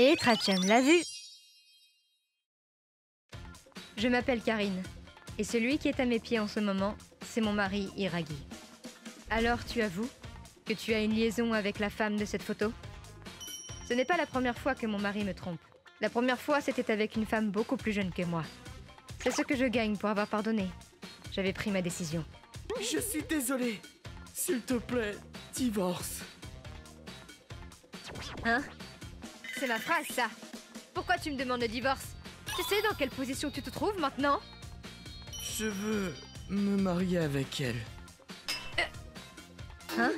Et Trachan l'a vu. Je m'appelle Karine. Et celui qui est à mes pieds en ce moment, c'est mon mari Iragi. Alors tu avoues que tu as une liaison avec la femme de cette photo? Ce n'est pas la première fois que mon mari me trompe. La première fois, c'était avec une femme beaucoup plus jeune que moi. C'est ce que je gagne pour avoir pardonné. J'avais pris ma décision. Je suis désolé. S'il te plaît, divorce. Hein? C'est ma phrase, ça. Pourquoi tu me demandes le divorce? Tu sais dans quelle position tu te trouves maintenant? Je veux me marier avec elle. Hein?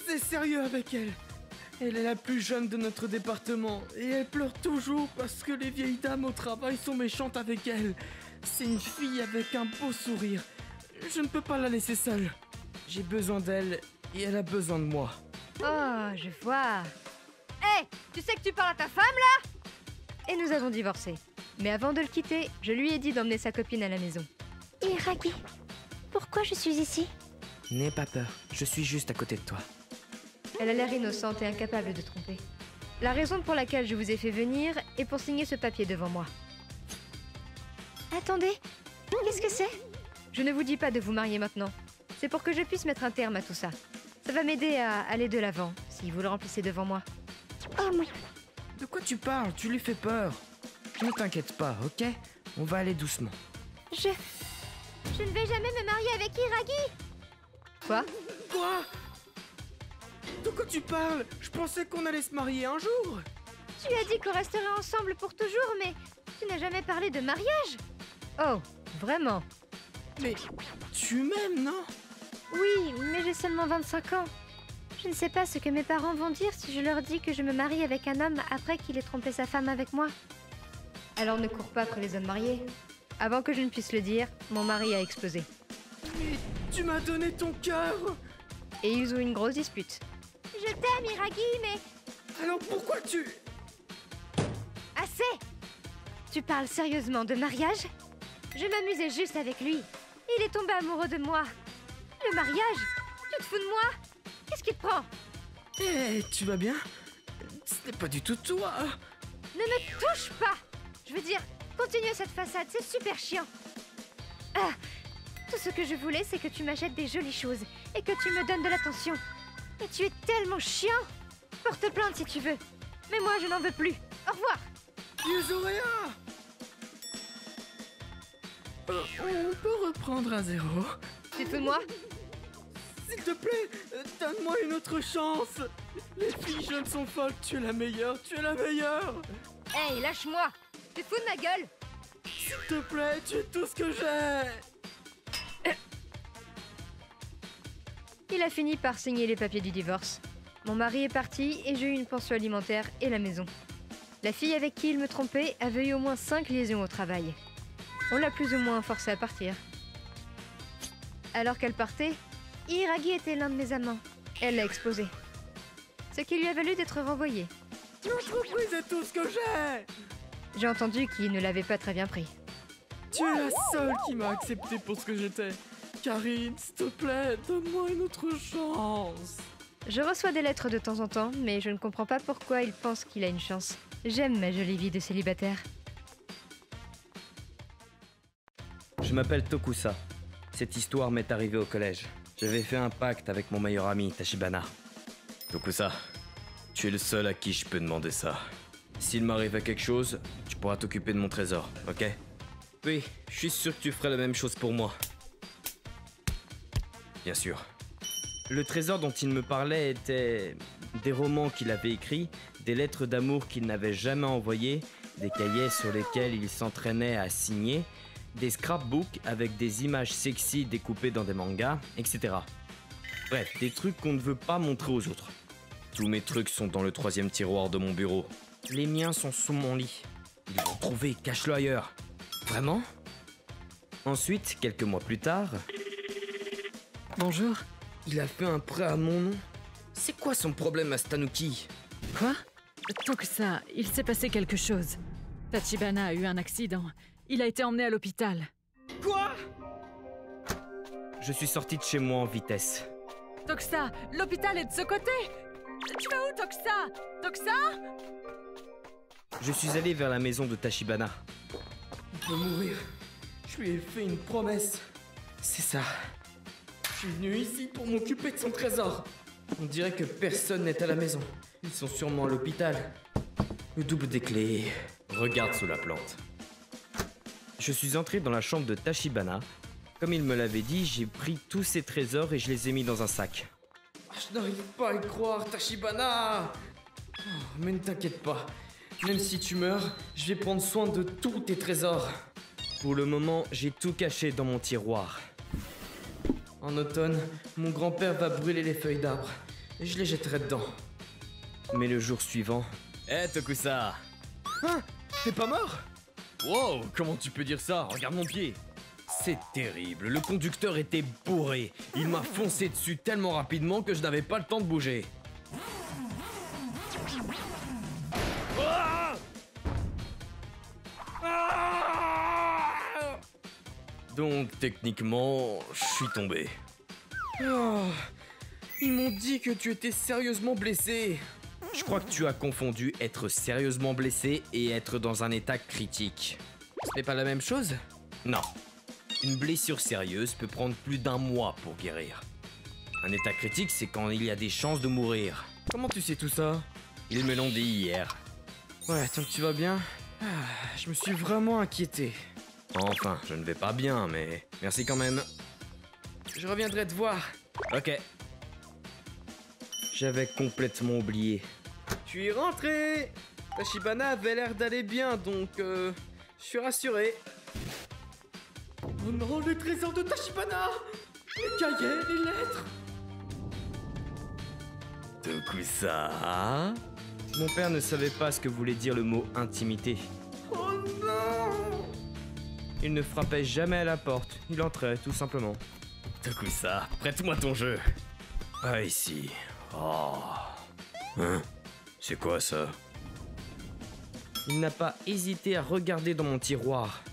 C'est sérieux avec elle. Elle est la plus jeune de notre département et elle pleure toujours parce que les vieilles dames au travail sont méchantes avec elle. C'est une fille avec un beau sourire. Je ne peux pas la laisser seule. J'ai besoin d'elle et elle a besoin de moi. Oh, je vois. Hé, tu sais que tu parles à ta femme, là? Et nous avons divorcé. Mais avant de le quitter, je lui ai dit d'emmener sa copine à la maison. Iragi, pourquoi je suis ici? N'aie pas peur, je suis juste à côté de toi. Elle a l'air innocente et incapable de tromper. La raison pour laquelle je vous ai fait venir est pour signer ce papier devant moi. Attendez, qu'est-ce que c'est? Je ne vous dis pas de vous marier maintenant. C'est pour que je puisse mettre un terme à tout ça. Ça va m'aider à aller de l'avant, si vous le remplissez devant moi. Oh mon... De quoi tu parles? Tu lui fais peur. Ne t'inquiète pas, ok? On va aller doucement. Je ne vais jamais me marier avec Iragi. Quoi? Quoi? De quoi tu parles? Je pensais qu'on allait se marier un jour. Tu as dit qu'on resterait ensemble pour toujours, mais tu n'as jamais parlé de mariage. Oh, vraiment? Mais tu m'aimes, non? Oui, mais j'ai seulement 25 ans. Je ne sais pas ce que mes parents vont dire si je leur dis que je me marie avec un homme après qu'il ait trompé sa femme avec moi. Alors ne cours pas après les hommes mariés. Avant que je ne puisse le dire, mon mari a explosé. Mais tu m'as donné ton cœur. Et ils ont eu une grosse dispute. Je t'aime, Iragi, mais... Alors pourquoi tu... Assez! Tu parles sérieusement de mariage? Je m'amusais juste avec lui. Il est tombé amoureux de moi. Le mariage? Tu te fous de moi? Qu'est-ce qui te prend? Eh, tu vas bien? Ce n'est pas du tout toi. Ne me touche pas! Je veux dire, continuez cette façade, c'est super chiant. Ah, tout ce que je voulais, c'est que tu m'achètes des jolies choses et que tu me donnes de l'attention. Mais tu es tellement chiant! Porte plainte si tu veux. Mais moi, je n'en veux plus. Au revoir! Yuzurea! On peut reprendre à zéro. Tu te fous de moi? S'il te plaît, donne-moi une autre chance. Les filles jeunes sont folles, tu es la meilleure, tu es la meilleure. Hey, lâche-moi! Tu te fous de ma gueule? S'il te plaît, tu es tout ce que j'ai. Il a fini par signer les papiers du divorce. Mon mari est parti et j'ai eu une pension alimentaire et la maison. La fille avec qui il me trompait avait eu au moins 5 liaisons au travail. On l'a plus ou moins forcée à partir. Alors qu'elle partait, Iragi était l'un de mes amants. Elle l'a exposé. Ce qui lui a valu d'être renvoyée. L'entreprise est tout ce que j'ai. J'ai entendu qu'il ne l'avait pas très bien pris. Tu es la seule qui m'a accepté pour ce que j'étais. Karine, s'il te plaît, donne-moi une autre chance. Je reçois des lettres de temps en temps, mais je ne comprends pas pourquoi il pense qu'il a une chance. J'aime ma jolie vie de célibataire. Je m'appelle Tokusa. Cette histoire m'est arrivée au collège. J'avais fait un pacte avec mon meilleur ami, Tachibana. Tokusa, tu es le seul à qui je peux demander ça. S'il m'arrive à quelque chose, tu pourras t'occuper de mon trésor, ok? Oui, je suis sûr que tu ferais la même chose pour moi. Bien sûr. Le trésor dont il me parlait était des romans qu'il avait écrits, des lettres d'amour qu'il n'avait jamais envoyées, des cahiers sur lesquels il s'entraînait à signer, des scrapbooks avec des images sexy découpées dans des mangas, etc. Bref, des trucs qu'on ne veut pas montrer aux autres. Tous mes trucs sont dans le 3e tiroir de mon bureau. Les miens sont sous mon lit. Ils l'ont trouvé, cache-le ailleurs. Vraiment? Ensuite, quelques mois plus tard... Bonjour. Il a fait un prêt à mon nom. C'est quoi son problème à Stanuki? Quoi? Tokusa, il s'est passé quelque chose. Tachibana a eu un accident. Il a été emmené à l'hôpital. Quoi? Je suis sorti de chez moi en vitesse. Tokusa, l'hôpital est de ce côté. Tu vas où, Tokusa? Tokusa? je suis allé vers la maison de Tachibana. Il peut mourir. Je lui ai fait une promesse. C'est ça. Je suis venu ici pour m'occuper de son trésor. On dirait que personne n'est à la maison. Ils sont sûrement à l'hôpital. Le double des clés. Regarde sous la plante. Je suis entré dans la chambre de Tachibana. Comme il me l'avait dit, j'ai pris tous ses trésors et je les ai mis dans un sac. Je n'arrive pas à y croire, Tachibana. Oh, mais ne t'inquiète pas. Même si tu meurs, je vais prendre soin de tous tes trésors. Pour le moment, j'ai tout caché dans mon tiroir. En automne, mon grand-père va brûler les feuilles d'arbre. Et je les jetterai dedans. Mais le jour suivant... Hé, Tokusa! Hein? T'es pas mort? Wow, comment tu peux dire ça? Regarde mon pied! C'est terrible, le conducteur était bourré. Il m'a foncé dessus tellement rapidement que je n'avais pas le temps de bouger. Ah! Ah! Donc techniquement, je suis tombé. Oh, ils m'ont dit que tu étais sérieusement blessé. Je crois que tu as confondu être sérieusement blessé et être dans un état critique. Ce n'est pas la même chose? Non. Une blessure sérieuse peut prendre plus d'1 mois pour guérir. Un état critique, c'est quand il y a des chances de mourir. Comment tu sais tout ça? Ils me l'ont dit hier. Ouais, tant que tu vas bien. Je me suis vraiment inquiété. Enfin, je ne vais pas bien, mais merci quand même. Je reviendrai te voir. Ok. J'avais complètement oublié. Je suis rentré. Tachibana avait l'air d'aller bien, donc je suis rassuré. Oh non, le trésor de Tachibana! Les cahiers, les lettres! Tokusa? Mon père ne savait pas ce que voulait dire le mot intimité. Oh non! Il ne frappait jamais à la porte, il entrait tout simplement. Tokusa, prête-moi ton jeu. Pas ici. Oh. Hein? C'est quoi ça? Il n'a pas hésité à regarder dans mon tiroir.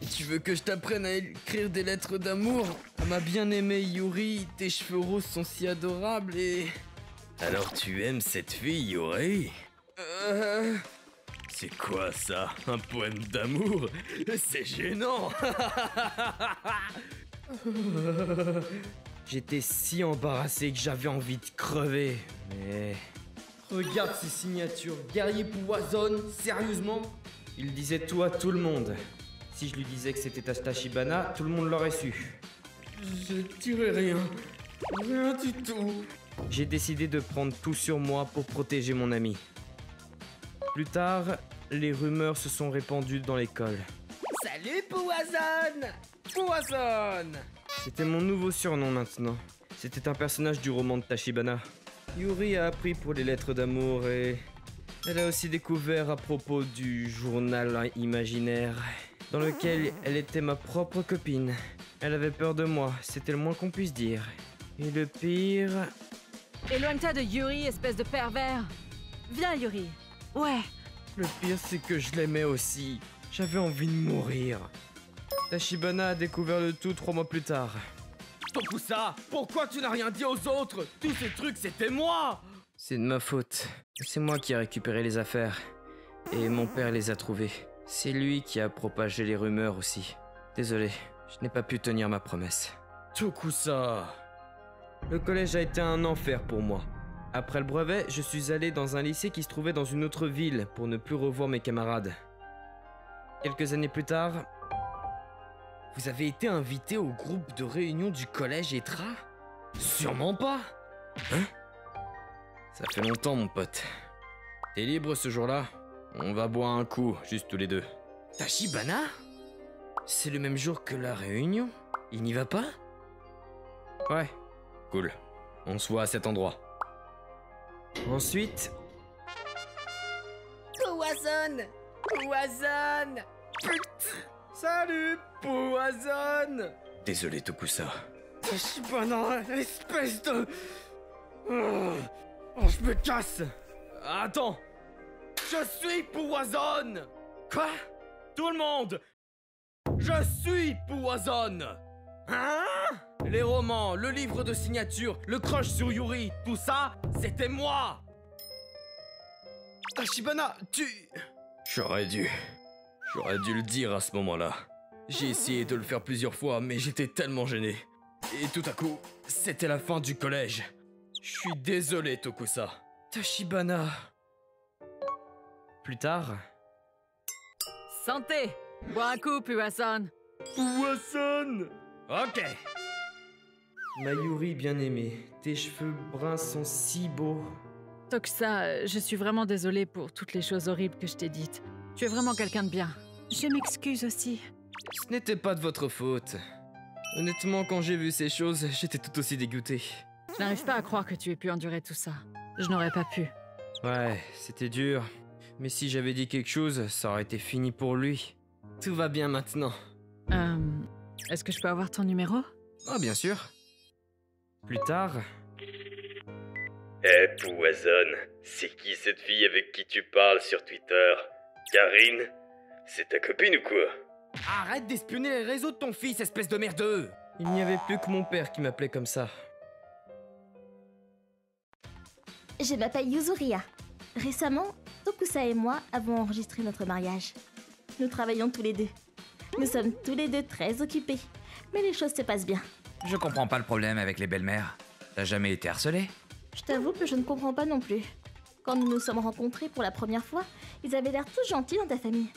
Et tu veux que je t'apprenne à écrire des lettres d'amour? À ma bien-aimée Yuri, tes cheveux roses sont si adorables et... Alors tu aimes cette fille, Yuri? C'est quoi ça? Un poème d'amour? C'est gênant! J'étais si embarrassé que j'avais envie de crever, mais... Regarde ces signatures, guerrier Puwazon, sérieusement? Il disait tout à tout le monde. Si je lui disais que c'était Tachibana, tout le monde l'aurait su. Je dirais rien. Rien du tout. J'ai décidé de prendre tout sur moi pour protéger mon ami. Plus tard, les rumeurs se sont répandues dans l'école. Salut Puwazon! Puwazon! C'était mon nouveau surnom maintenant. C'était un personnage du roman de Tachibana. Yuri a appris pour les lettres d'amour et... elle a aussi découvert à propos du journal imaginaire, dans lequel elle était ma propre copine. Elle avait peur de moi, c'était le moins qu'on puisse dire. Et le pire... Éloigne-toi de Yuri, espèce de pervers. Viens, Yuri. Ouais. Le pire, c'est que je l'aimais aussi. J'avais envie de mourir. Tachibana a découvert le tout 3 mois plus tard. Tokusa, pourquoi tu n'as rien dit aux autres? Tous ces trucs, c'était moi! C'est de ma faute. C'est moi qui ai récupéré les affaires. Et mon père les a trouvées. C'est lui qui a propagé les rumeurs aussi. Désolé, je n'ai pas pu tenir ma promesse. Tokusa... Le collège a été un enfer pour moi. Après le brevet, je suis allé dans un lycée qui se trouvait dans une autre ville pour ne plus revoir mes camarades. Quelques années plus tard... Vous avez été invité au groupe de réunion du collège ETRA? Sûrement pas! Hein? Ça fait longtemps, mon pote. T'es libre ce jour-là? On va boire un coup, juste tous les deux. Tachibana? C'est le même jour que la réunion? Il n'y va pas? Ouais. Cool. On se voit à cet endroit. Ensuite... Puwazon! Puwazon! Salut, Puwazon! Désolé, Tokusa. Tachibana, espèce de... Oh, je me casse! Attends! Je suis Puwazon! Quoi? Tout le monde! Je suis Puwazon! Hein? Les romans, le livre de signature, le crush sur Yuri, tout ça, c'était moi! Tachibana, J'aurais dû le dire à ce moment-là. J'ai essayé de le faire plusieurs fois, mais j'étais tellement gêné. Et tout à coup, c'était la fin du collège. Je suis désolé, Tokusa. Tachibana. Plus tard. Santé! Bois un coup, Puasan. Poisson. Ok. Mayuri bien-aimée, tes cheveux bruns sont si beaux. Tokusa, je suis vraiment désolée pour toutes les choses horribles que je t'ai dites. Tu es vraiment quelqu'un de bien. Je m'excuse aussi. Ce n'était pas de votre faute. Honnêtement, quand j'ai vu ces choses, j'étais tout aussi dégoûté. Je n'arrive pas à croire que tu aies pu endurer tout ça. Je n'aurais pas pu. Ouais, c'était dur. Mais si j'avais dit quelque chose, ça aurait été fini pour lui. Tout va bien maintenant. Est-ce que je peux avoir ton numéro? Ah, bien sûr. Plus tard. Eh, Poison, c'est qui cette fille avec qui tu parles sur Twitter? Karine? C'est ta copine ou quoi? Arrête d'espionner les réseaux de ton fils, espèce de merdeux! Il n'y avait plus que mon père qui m'appelait comme ça. Je m'appelle Yuzuria. Récemment, Tokusa et moi avons enregistré notre mariage. Nous travaillons tous les deux. Nous sommes tous les deux très occupés. Mais les choses se passent bien. Je comprends pas le problème avec les belles-mères. T'as jamais été harcelée? Je t'avoue que je ne comprends pas non plus. Quand nous nous sommes rencontrés pour la première fois, ils avaient l'air tous gentils dans ta famille.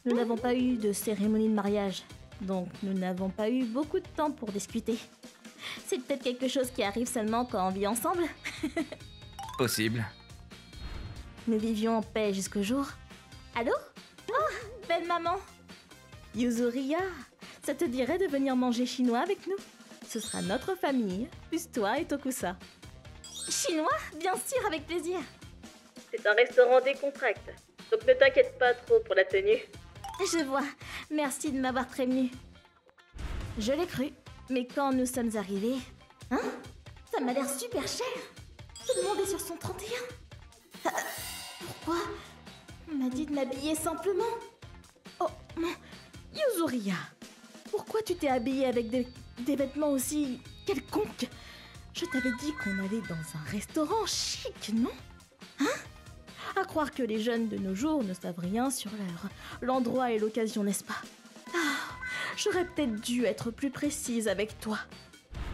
Nous n'avons pas eu de cérémonie de mariage, donc nous n'avons pas eu beaucoup de temps pour discuter. C'est peut-être quelque chose qui arrive seulement quand on vit ensemble. Possible. Nous vivions en paix jusqu'au jour. Allô? Oh, belle maman! Yuzuria, ça te dirait de venir manger chinois avec nous? Ce sera notre famille, plus toi et Tokusa. Chinois? Bien sûr, avec plaisir. C'est un restaurant décontracté, donc ne t'inquiète pas trop pour la tenue. Je vois, merci de m'avoir prévenu. Je l'ai cru, mais quand nous sommes arrivés... Hein? Ça m'a l'air super cher. Tout le monde est sur son 31. Pourquoi? On m'a dit de m'habiller simplement. Oh, non. Yuzuria, pourquoi tu t'es habillée avec des vêtements aussi quelconques? Je t'avais dit qu'on allait dans un restaurant chic, non? Hein? À croire que les jeunes de nos jours ne savent rien sur l'endroit et l'occasion, n'est-ce pas? Ah, j'aurais peut-être dû être plus précise avec toi.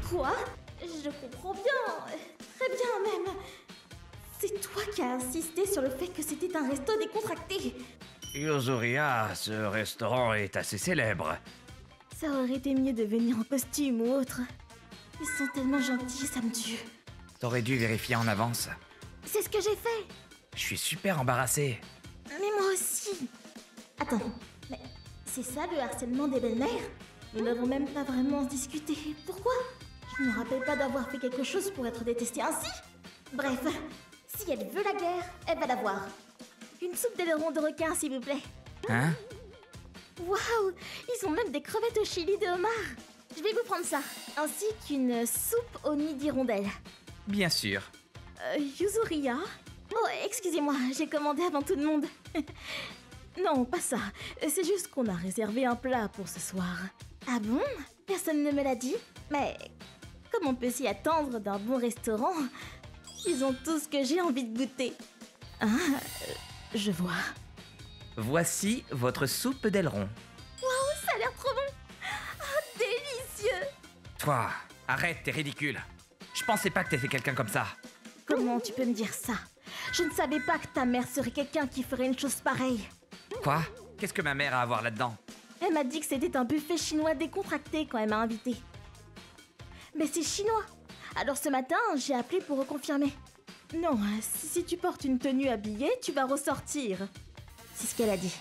Quoi? Je comprends bien. Très bien même. C'est toi qui as insisté sur le fait que c'était un resto décontracté. Yuzuria, ce restaurant est assez célèbre. Ça aurait été mieux de venir en costume ou autre. Ils sont tellement gentils, ça me tue. T'aurais dû vérifier en avance. C'est ce que j'ai fait. Je suis super embarrassé. Mais moi aussi. Attends, mais c'est ça le harcèlement des belles-mères? Nous n'avons même pas vraiment discuté. Pourquoi? Je ne me rappelle pas d'avoir fait quelque chose pour être détestée ainsi. Bref, si elle veut la guerre, elle va l'avoir. Une soupe d'aileron de requin, s'il vous plaît. Hein? Waouh, ils ont même des crevettes au chili de homard. Je vais vous prendre ça, ainsi qu'une soupe au nid d'hirondelle. Bien sûr. Yuzuria? Oh, excusez-moi, j'ai commandé avant tout le monde. Non, pas ça. C'est juste qu'on a réservé un plat pour ce soir. Ah bon? Personne ne me l'a dit? Mais comme on peut s'y attendre d'un bon restaurant? Ils ont tout ce que j'ai envie de goûter. Ah, je vois. Voici votre soupe d'aileron. Ça a l'air trop bon. Oh, délicieux. Toi, arrête, t'es ridicule. Je pensais pas que t'étais quelqu'un comme ça. Comment tu peux me dire ça? Je ne savais pas que ta mère serait quelqu'un qui ferait une chose pareille. Quoi? Qu'est-ce que ma mère a à voir là-dedans? Elle m'a dit que c'était un buffet chinois décontracté quand elle m'a invité. Mais c'est chinois. Alors ce matin, j'ai appelé pour reconfirmer. Non, si tu portes une tenue habillée, tu vas ressortir. C'est ce qu'elle a dit.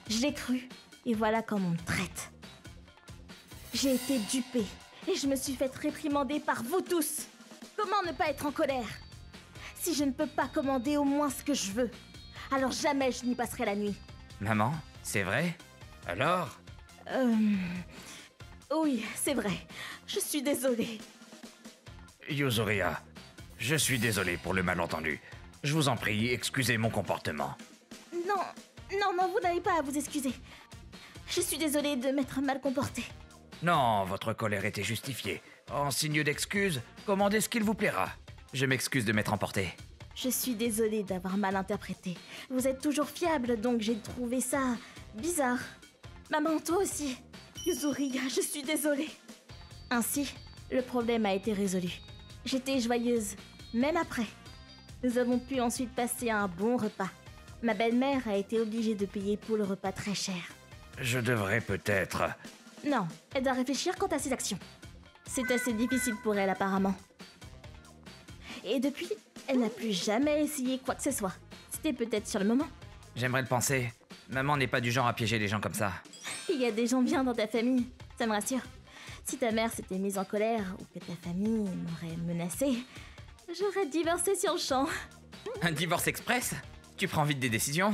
Je l'ai cru. Et voilà comment on me traite. J'ai été dupée. Et je me suis faite réprimander par vous tous. Comment ne pas être en colère? Si je ne peux pas commander au moins ce que je veux, alors jamais je n'y passerai la nuit. Maman, c'est vrai? Alors? Oui, c'est vrai. Je suis désolée. Yuzuria, je suis désolé pour le malentendu. Je vous en prie, excusez mon comportement. Non, vous n'avez pas à vous excuser. Je suis désolée de m'être mal comportée. Non, votre colère était justifiée. En signe d'excuse, commandez ce qu'il vous plaira. Je m'excuse de m'être emporté. Je suis désolée d'avoir mal interprété. Vous êtes toujours fiable, donc j'ai trouvé ça bizarre. Maman, toi aussi. Yuzuriya, je suis désolée. Ainsi, le problème a été résolu. J'étais joyeuse, même après. Nous avons pu ensuite passer un bon repas. Ma belle-mère a été obligée de payer pour le repas très cher. Je devrais peut-être... Non, elle doit réfléchir quant à ses actions. C'est assez difficile pour elle apparemment. Et depuis, elle n'a plus jamais essayé quoi que ce soit. C'était peut-être sur le moment. J'aimerais le penser. Maman n'est pas du genre à piéger les gens comme ça. Il y a des gens bien dans ta famille, ça me rassure. Si ta mère s'était mise en colère ou que ta famille m'aurait menacée, j'aurais divorcé sur le champ. Un divorce express? Tu prends vite des décisions?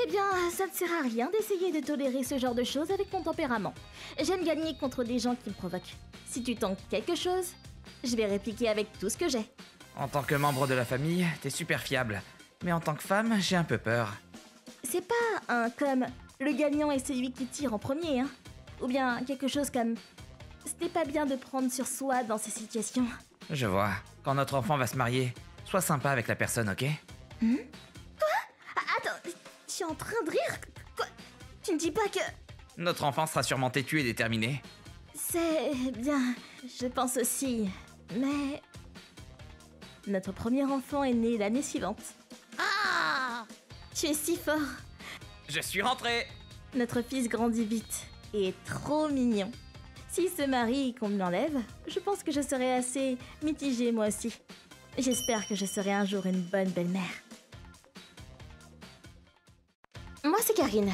Eh bien, ça ne sert à rien d'essayer de tolérer ce genre de choses avec mon tempérament. J'aime gagner contre des gens qui me provoquent. Si tu tentes quelque chose, je vais répliquer avec tout ce que j'ai. En tant que membre de la famille, t'es super fiable. Mais en tant que femme, j'ai un peu peur. C'est pas un comme le gagnant est celui qui tire en premier, hein. Ou bien quelque chose comme ce n'est pas bien de prendre sur soi dans ces situations. Je vois. Quand notre enfant va se marier, sois sympa avec la personne, ok? Attends, tu es en train de rire? Quoi? Tu ne dis pas que... Notre enfant sera sûrement têtu et déterminé. C'est bien, je pense aussi, mais... Notre premier enfant est né l'année suivante. Ah! Tu es si fort. Je suis rentré! Notre fils grandit vite et est trop mignon. S'il se marie et qu'on me l'enlève, je pense que je serai assez mitigée moi aussi. J'espère que je serai un jour une bonne belle-mère. Moi, c'est Karine.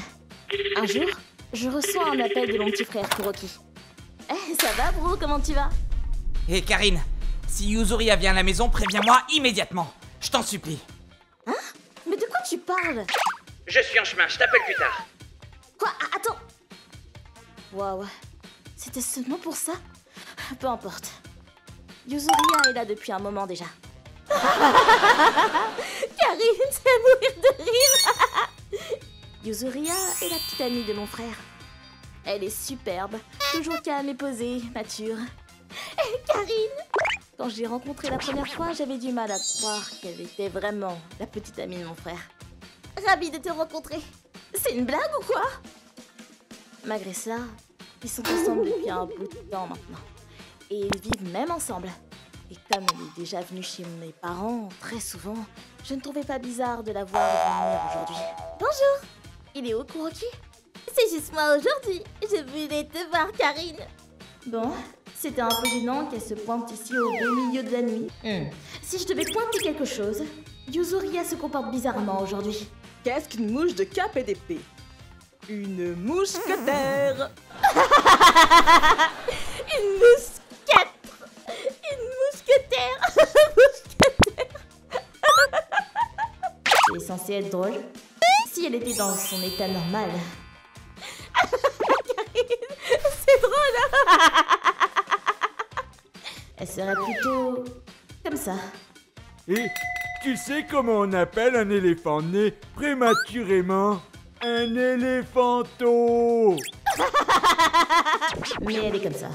Un jour, je reçois un appel de mon petit frère Kuroki. Eh, ça va, bro? Comment tu vas? Hé, Karine, si Yuzuriya vient à la maison, préviens-moi immédiatement. Je t'en supplie. Hein? Mais de quoi tu parles? Je suis en chemin, je t'appelle plus tard. Quoi? Attends! Waouh, c'était seulement pour ça? Peu importe. Yuzuriya est là depuis un moment déjà. Karine, c'est à mourir de rire! Yuzuriya est la petite amie de mon frère. Elle est superbe, toujours calme et posée, mature. Et Karine! Quand je l'ai rencontrée la première fois, j'avais du mal à croire qu'elle était vraiment la petite amie de mon frère. Ravie de te rencontrer. C'est une blague ou quoi? Malgré cela, ils sont ensemble depuis un bout de temps maintenant. Et ils vivent même ensemble. Et comme elle est déjà venue chez mes parents très souvent, je ne trouvais pas bizarre de la voir venir aujourd'hui. Bonjour! Il est où, Kuroki? C'est juste moi aujourd'hui. Je voulais te voir, Karine. Bon, c'était un peu gênant qu'elle se pointe ici au beau milieu de la nuit. Si je devais pointer quelque chose, Yuzuriya se comporte bizarrement aujourd'hui. Qu'est-ce qu'une mouche de cape et d'épée? Une mousquetaire. Une mousquette. Une mousquetaire. C'est censé être drôle. Si elle était dans son état normal. Karine, c'est drôle. Elle serait plutôt comme ça. Et tu sais comment on appelle un éléphant né prématurément? Un éléphanto. Mais elle est comme ça.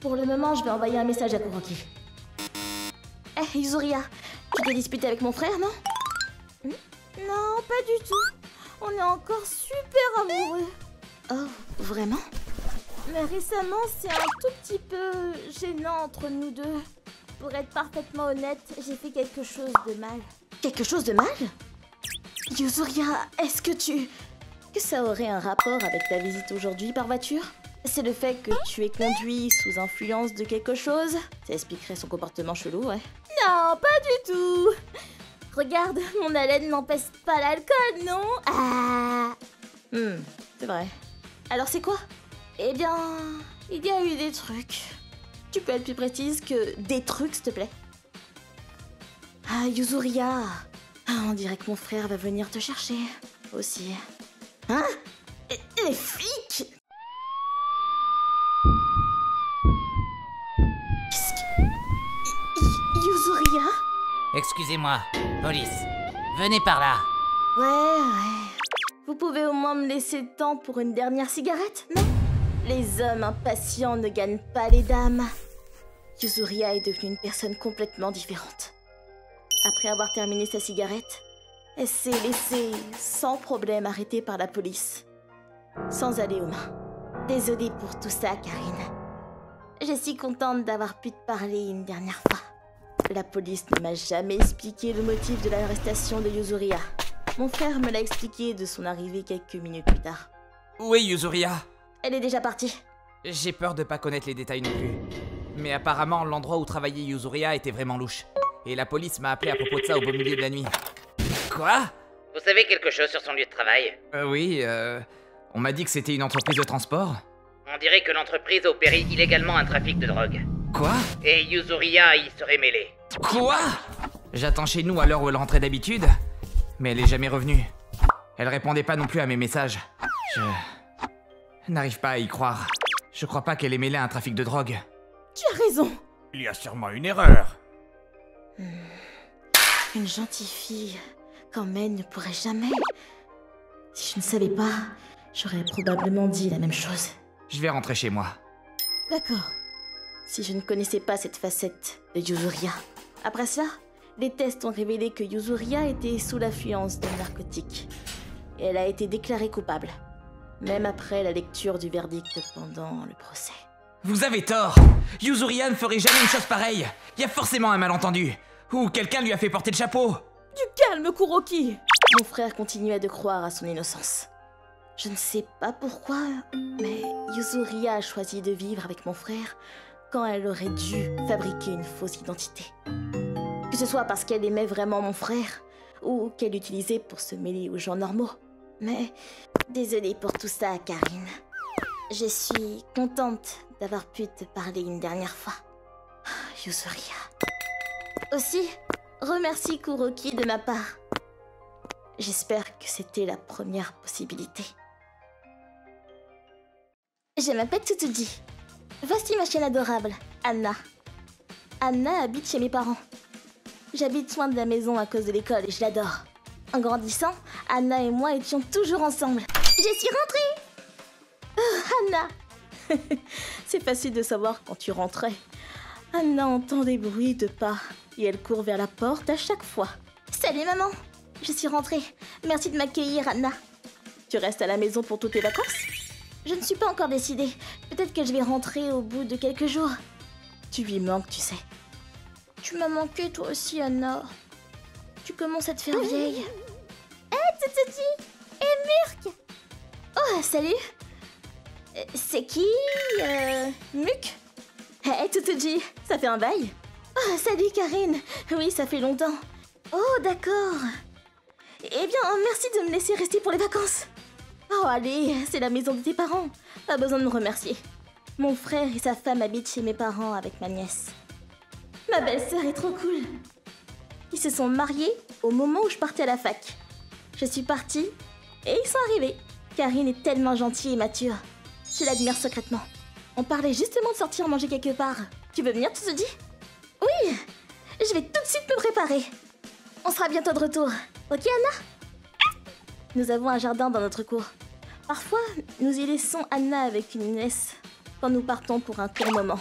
Pour le moment, je vais envoyer un message à Kuroki. Eh, Yuzuriya, tu t'es disputé avec mon frère, non? Non, pas du tout. On est encore super amoureux. Oh, vraiment? Mais récemment, c'est un tout petit peu gênant entre nous deux. Pour être parfaitement honnête, j'ai fait quelque chose de mal. Quelque chose de mal? Yuzuriya, est-ce que ça aurait un rapport avec ta visite aujourd'hui par voiture? C'est le fait que tu aies conduit sous influence de quelque chose? Ça expliquerait son comportement chelou, ouais. Non, pas du tout. Regarde, mon haleine n'empêche pas l'alcool, non? Ah. C'est vrai. Alors c'est quoi? Eh bien, il y a eu des trucs. Tu peux être plus précise que des trucs, s'il te plaît? Ah, Yuzuriya. Ah, on dirait que mon frère va venir te chercher. Aussi. Hein? Les flics? Qu'est-ce que... Yuzuriya? Excusez-moi, police. Venez par là. Ouais. Vous pouvez au moins me laisser le temps pour une dernière cigarette, non? Les hommes impatients ne gagnent pas les dames. Yuzuriya est devenue une personne complètement différente. Après avoir terminé sa cigarette, elle s'est laissée sans problème arrêter par la police. Sans aller aux mains. Désolée pour tout ça, Karine. Je suis contente d'avoir pu te parler une dernière fois. La police ne m'a jamais expliqué le motif de l'arrestation de Yuzuria. Mon frère me l'a expliqué de son arrivée quelques minutes plus tard. Où est Yuzuria? Elle est déjà partie. J'ai peur de pas connaître les détails non plus. Mais apparemment, l'endroit où travaillait Yuzuria était vraiment louche. Et la police m'a appelé à propos de ça au beau milieu de la nuit. Quoi? Vous savez quelque chose sur son lieu de travail? Oui, on m'a dit que c'était une entreprise de transport. On dirait que l'entreprise opérait illégalement un trafic de drogue. Quoi? Et Yuzuria y serait mêlée. Quoi? J'attends chez nous à l'heure où elle rentrait d'habitude, mais elle est jamais revenue. Elle répondait pas non plus à mes messages. Je n'arrive pas à y croire. Je crois pas qu'elle est mêlée à un trafic de drogue. Tu as raison. Il y a sûrement une erreur. Une gentille fille comme elle ne pourrait jamais... Si je ne savais pas, j'aurais probablement dit la même chose. Je vais rentrer chez moi. D'accord. Si je ne connaissais pas cette facette de Yuzuria. Après cela, les tests ont révélé que Yuzuria était sous l'influence de narcotiques. Et elle a été déclarée coupable. Même après la lecture du verdict pendant le procès. Vous avez tort! Yuzuria ne ferait jamais une chose pareille! Il y a forcément un malentendu! Ou quelqu'un lui a fait porter le chapeau! Du calme, Kuroki! Mon frère continuait de croire à son innocence. Je ne sais pas pourquoi, mais Yuzuria a choisi de vivre avec mon frère quand elle aurait dû fabriquer une fausse identité. Que ce soit parce qu'elle aimait vraiment mon frère, ou qu'elle l'utilisait pour se mêler aux gens normaux. Mais désolée pour tout ça, Karine. Je suis contente d'avoir pu te parler une dernière fois. Yuzuria. Aussi, remercie Kuroki de ma part. J'espère que c'était la première possibilité. Je m'appelle Tsutsuji. Voici ma chienne adorable, Anna. Anna habite chez mes parents. J'habite loin de la maison à cause de l'école et je l'adore. En grandissant, Anna et moi étions toujours ensemble. Je suis rentrée! Oh, Anna! C'est facile de savoir quand tu rentrais. Anna entend des bruits de pas et elle court vers la porte à chaque fois. Salut maman! Je suis rentrée. Merci de m'accueillir, Anna. Tu restes à la maison pour toutes tes vacances? Je ne suis pas encore décidée. Peut-être que je vais rentrer au bout de quelques jours. Tu lui manques, tu sais. Tu m'as manqué toi aussi, Anna. Tu commences à te faire vieille. Hé, Tsutsuji! Et Murk! Oh, salut! C'est qui? Muk? Hé, Tsutsuji, ça fait un bail? Oh, salut, Karine! Oui, ça fait longtemps. Oh, d'accord. Eh bien, merci de me laisser rester pour les vacances. Oh, allez, c'est la maison de tes parents. Pas besoin de me remercier. Mon frère et sa femme habitent chez mes parents avec ma nièce. Ma belle-sœur est trop cool. Ils se sont mariés au moment où je partais à la fac. Je suis partie et ils sont arrivés. Karine est tellement gentille et mature. Je l'admire secrètement. On parlait justement de sortir manger quelque part. Tu veux venir, Tsutsuji? Oui, je vais tout de suite me préparer. On sera bientôt de retour. Ok, Anna? Nous avons un jardin dans notre cour. Parfois, nous y laissons Anna avec une nièce quand nous partons pour un court moment.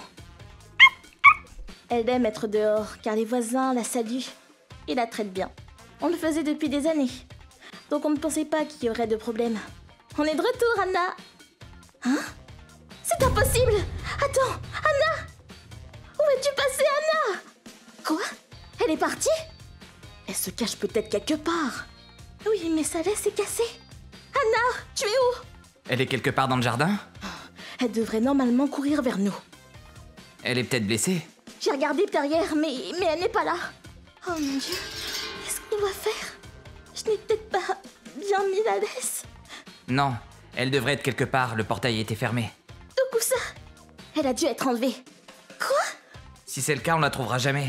Elle aime être dehors car les voisins la saluent et la traitent bien. On le faisait depuis des années, donc on ne pensait pas qu'il y aurait de problème. On est de retour, Anna! Hein? C'est impossible! Attends, Anna! Où es-tu passée, Anna? Quoi? Elle est partie? Elle se cache peut-être quelque part. Oui, mais sa laisse est cassée. Anna, tu es où? Elle est quelque part dans le jardin? Elle devrait normalement courir vers nous. Elle est peut-être blessée? J'ai regardé derrière, mais elle n'est pas là. Oh mon Dieu, qu'est-ce qu'on doit faire? Je n'ai peut-être pas bien mis la laisse. Non, elle devrait être quelque part, le portail était fermé. Tokusa, elle a dû être enlevée. Quoi? Si c'est le cas, on la trouvera jamais.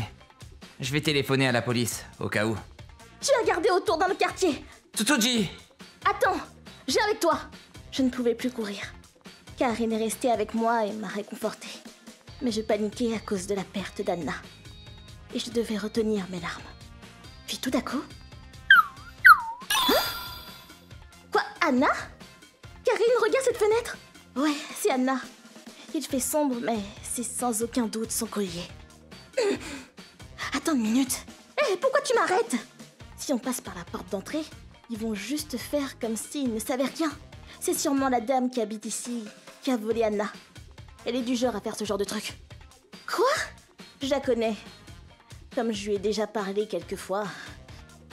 Je vais téléphoner à la police, au cas où. Tu as regardé autour dans le quartier. Tsutsuji! Attends, j'ai avec toi. Je ne pouvais plus courir. Karine est restée avec moi et m'a réconfortée. Mais je paniquais à cause de la perte d'Anna. Et je devais retenir mes larmes. Puis tout à coup... Hein? Quoi, Anna? Karine, regarde cette fenêtre. Ouais, c'est Anna. Il fait sombre, mais c'est sans aucun doute son collier. Attends une minute. Hé, pourquoi tu m'arrêtes? Si on passe par la porte d'entrée, ils vont juste faire comme s'ils ne savaient rien. C'est sûrement la dame qui habite ici qui a volé Anna. Elle est du genre à faire ce genre de truc. Quoi? Je la connais. Comme je lui ai déjà parlé quelques fois.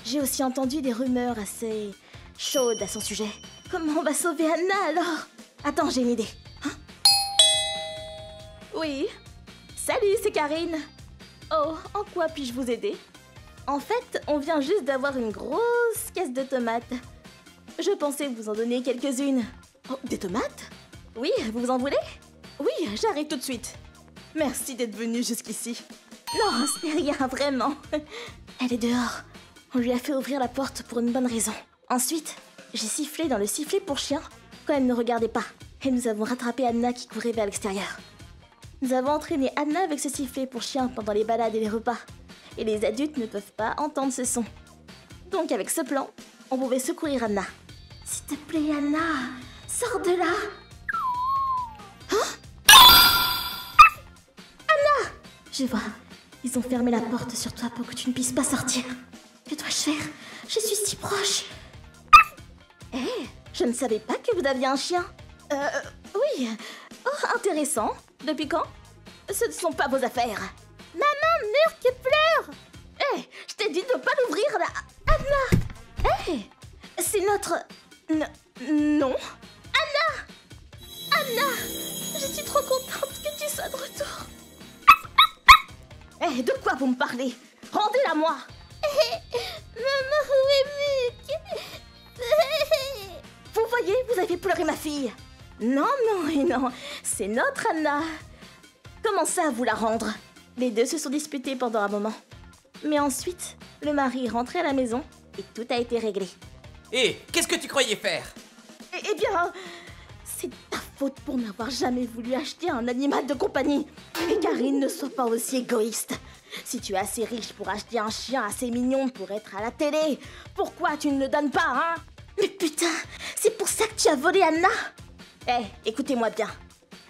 J'ai aussi entendu des rumeurs assez chaudes à son sujet. Comment on va sauver Anna alors? Attends, j'ai une idée. Hein? Oui. Salut, c'est Karine. Oh, en quoi puis-je vous aider? En fait, on vient juste d'avoir une grosse caisse de tomates. Je pensais vous en donner quelques-unes. Oh, des tomates? Oui, vous en voulez? Oui, j'arrive tout de suite. Merci d'être venu jusqu'ici. Non, ce n'est rien, vraiment. Elle est dehors. On lui a fait ouvrir la porte pour une bonne raison. Ensuite, j'ai sifflé dans le sifflet pour chien quand elle ne regardait pas. Et nous avons rattrapé Anna qui courait vers l'extérieur. Nous avons entraîné Anna avec ce sifflet pour chien pendant les balades et les repas. Et les adultes ne peuvent pas entendre ce son. Donc avec ce plan, on pouvait secourir Anna. S'il te plaît, Anna, sors de là. Hein? Anna! Je vois, ils ont fermé la porte sur toi pour que tu ne puisses pas sortir. Que dois-je faire? Je suis si proche. Eh, je ne savais pas que vous aviez un chien. Oui. Oh, intéressant. Depuis quand? Ce ne sont pas vos affaires. Maman, Murk pleure. Eh, je t'ai dit de ne pas l'ouvrir là. Anna. Eh, c'est notre... Non. Anna. Anna. Je suis trop contente que tu sois de retour. Eh, de quoi vous me parlez? Rendez-la moi. Maman, où est Murk? Vous voyez, vous avez pleuré ma fille. Non, non et non, c'est notre Anna. Comment ça, vous la rendre? Les deux se sont disputés pendant un moment. Mais ensuite, le mari est rentré à la maison et tout a été réglé. Hé, qu'est-ce que tu croyais faire? Eh bien, c'est ta faute pour n'avoir jamais voulu acheter un animal de compagnie. Et Karine, ne sois pas aussi égoïste. Si tu es assez riche pour acheter un chien assez mignon pour être à la télé, pourquoi tu ne le donnes pas, hein? Mais putain, c'est pour ça que tu as volé Anna? Eh, écoutez-moi bien.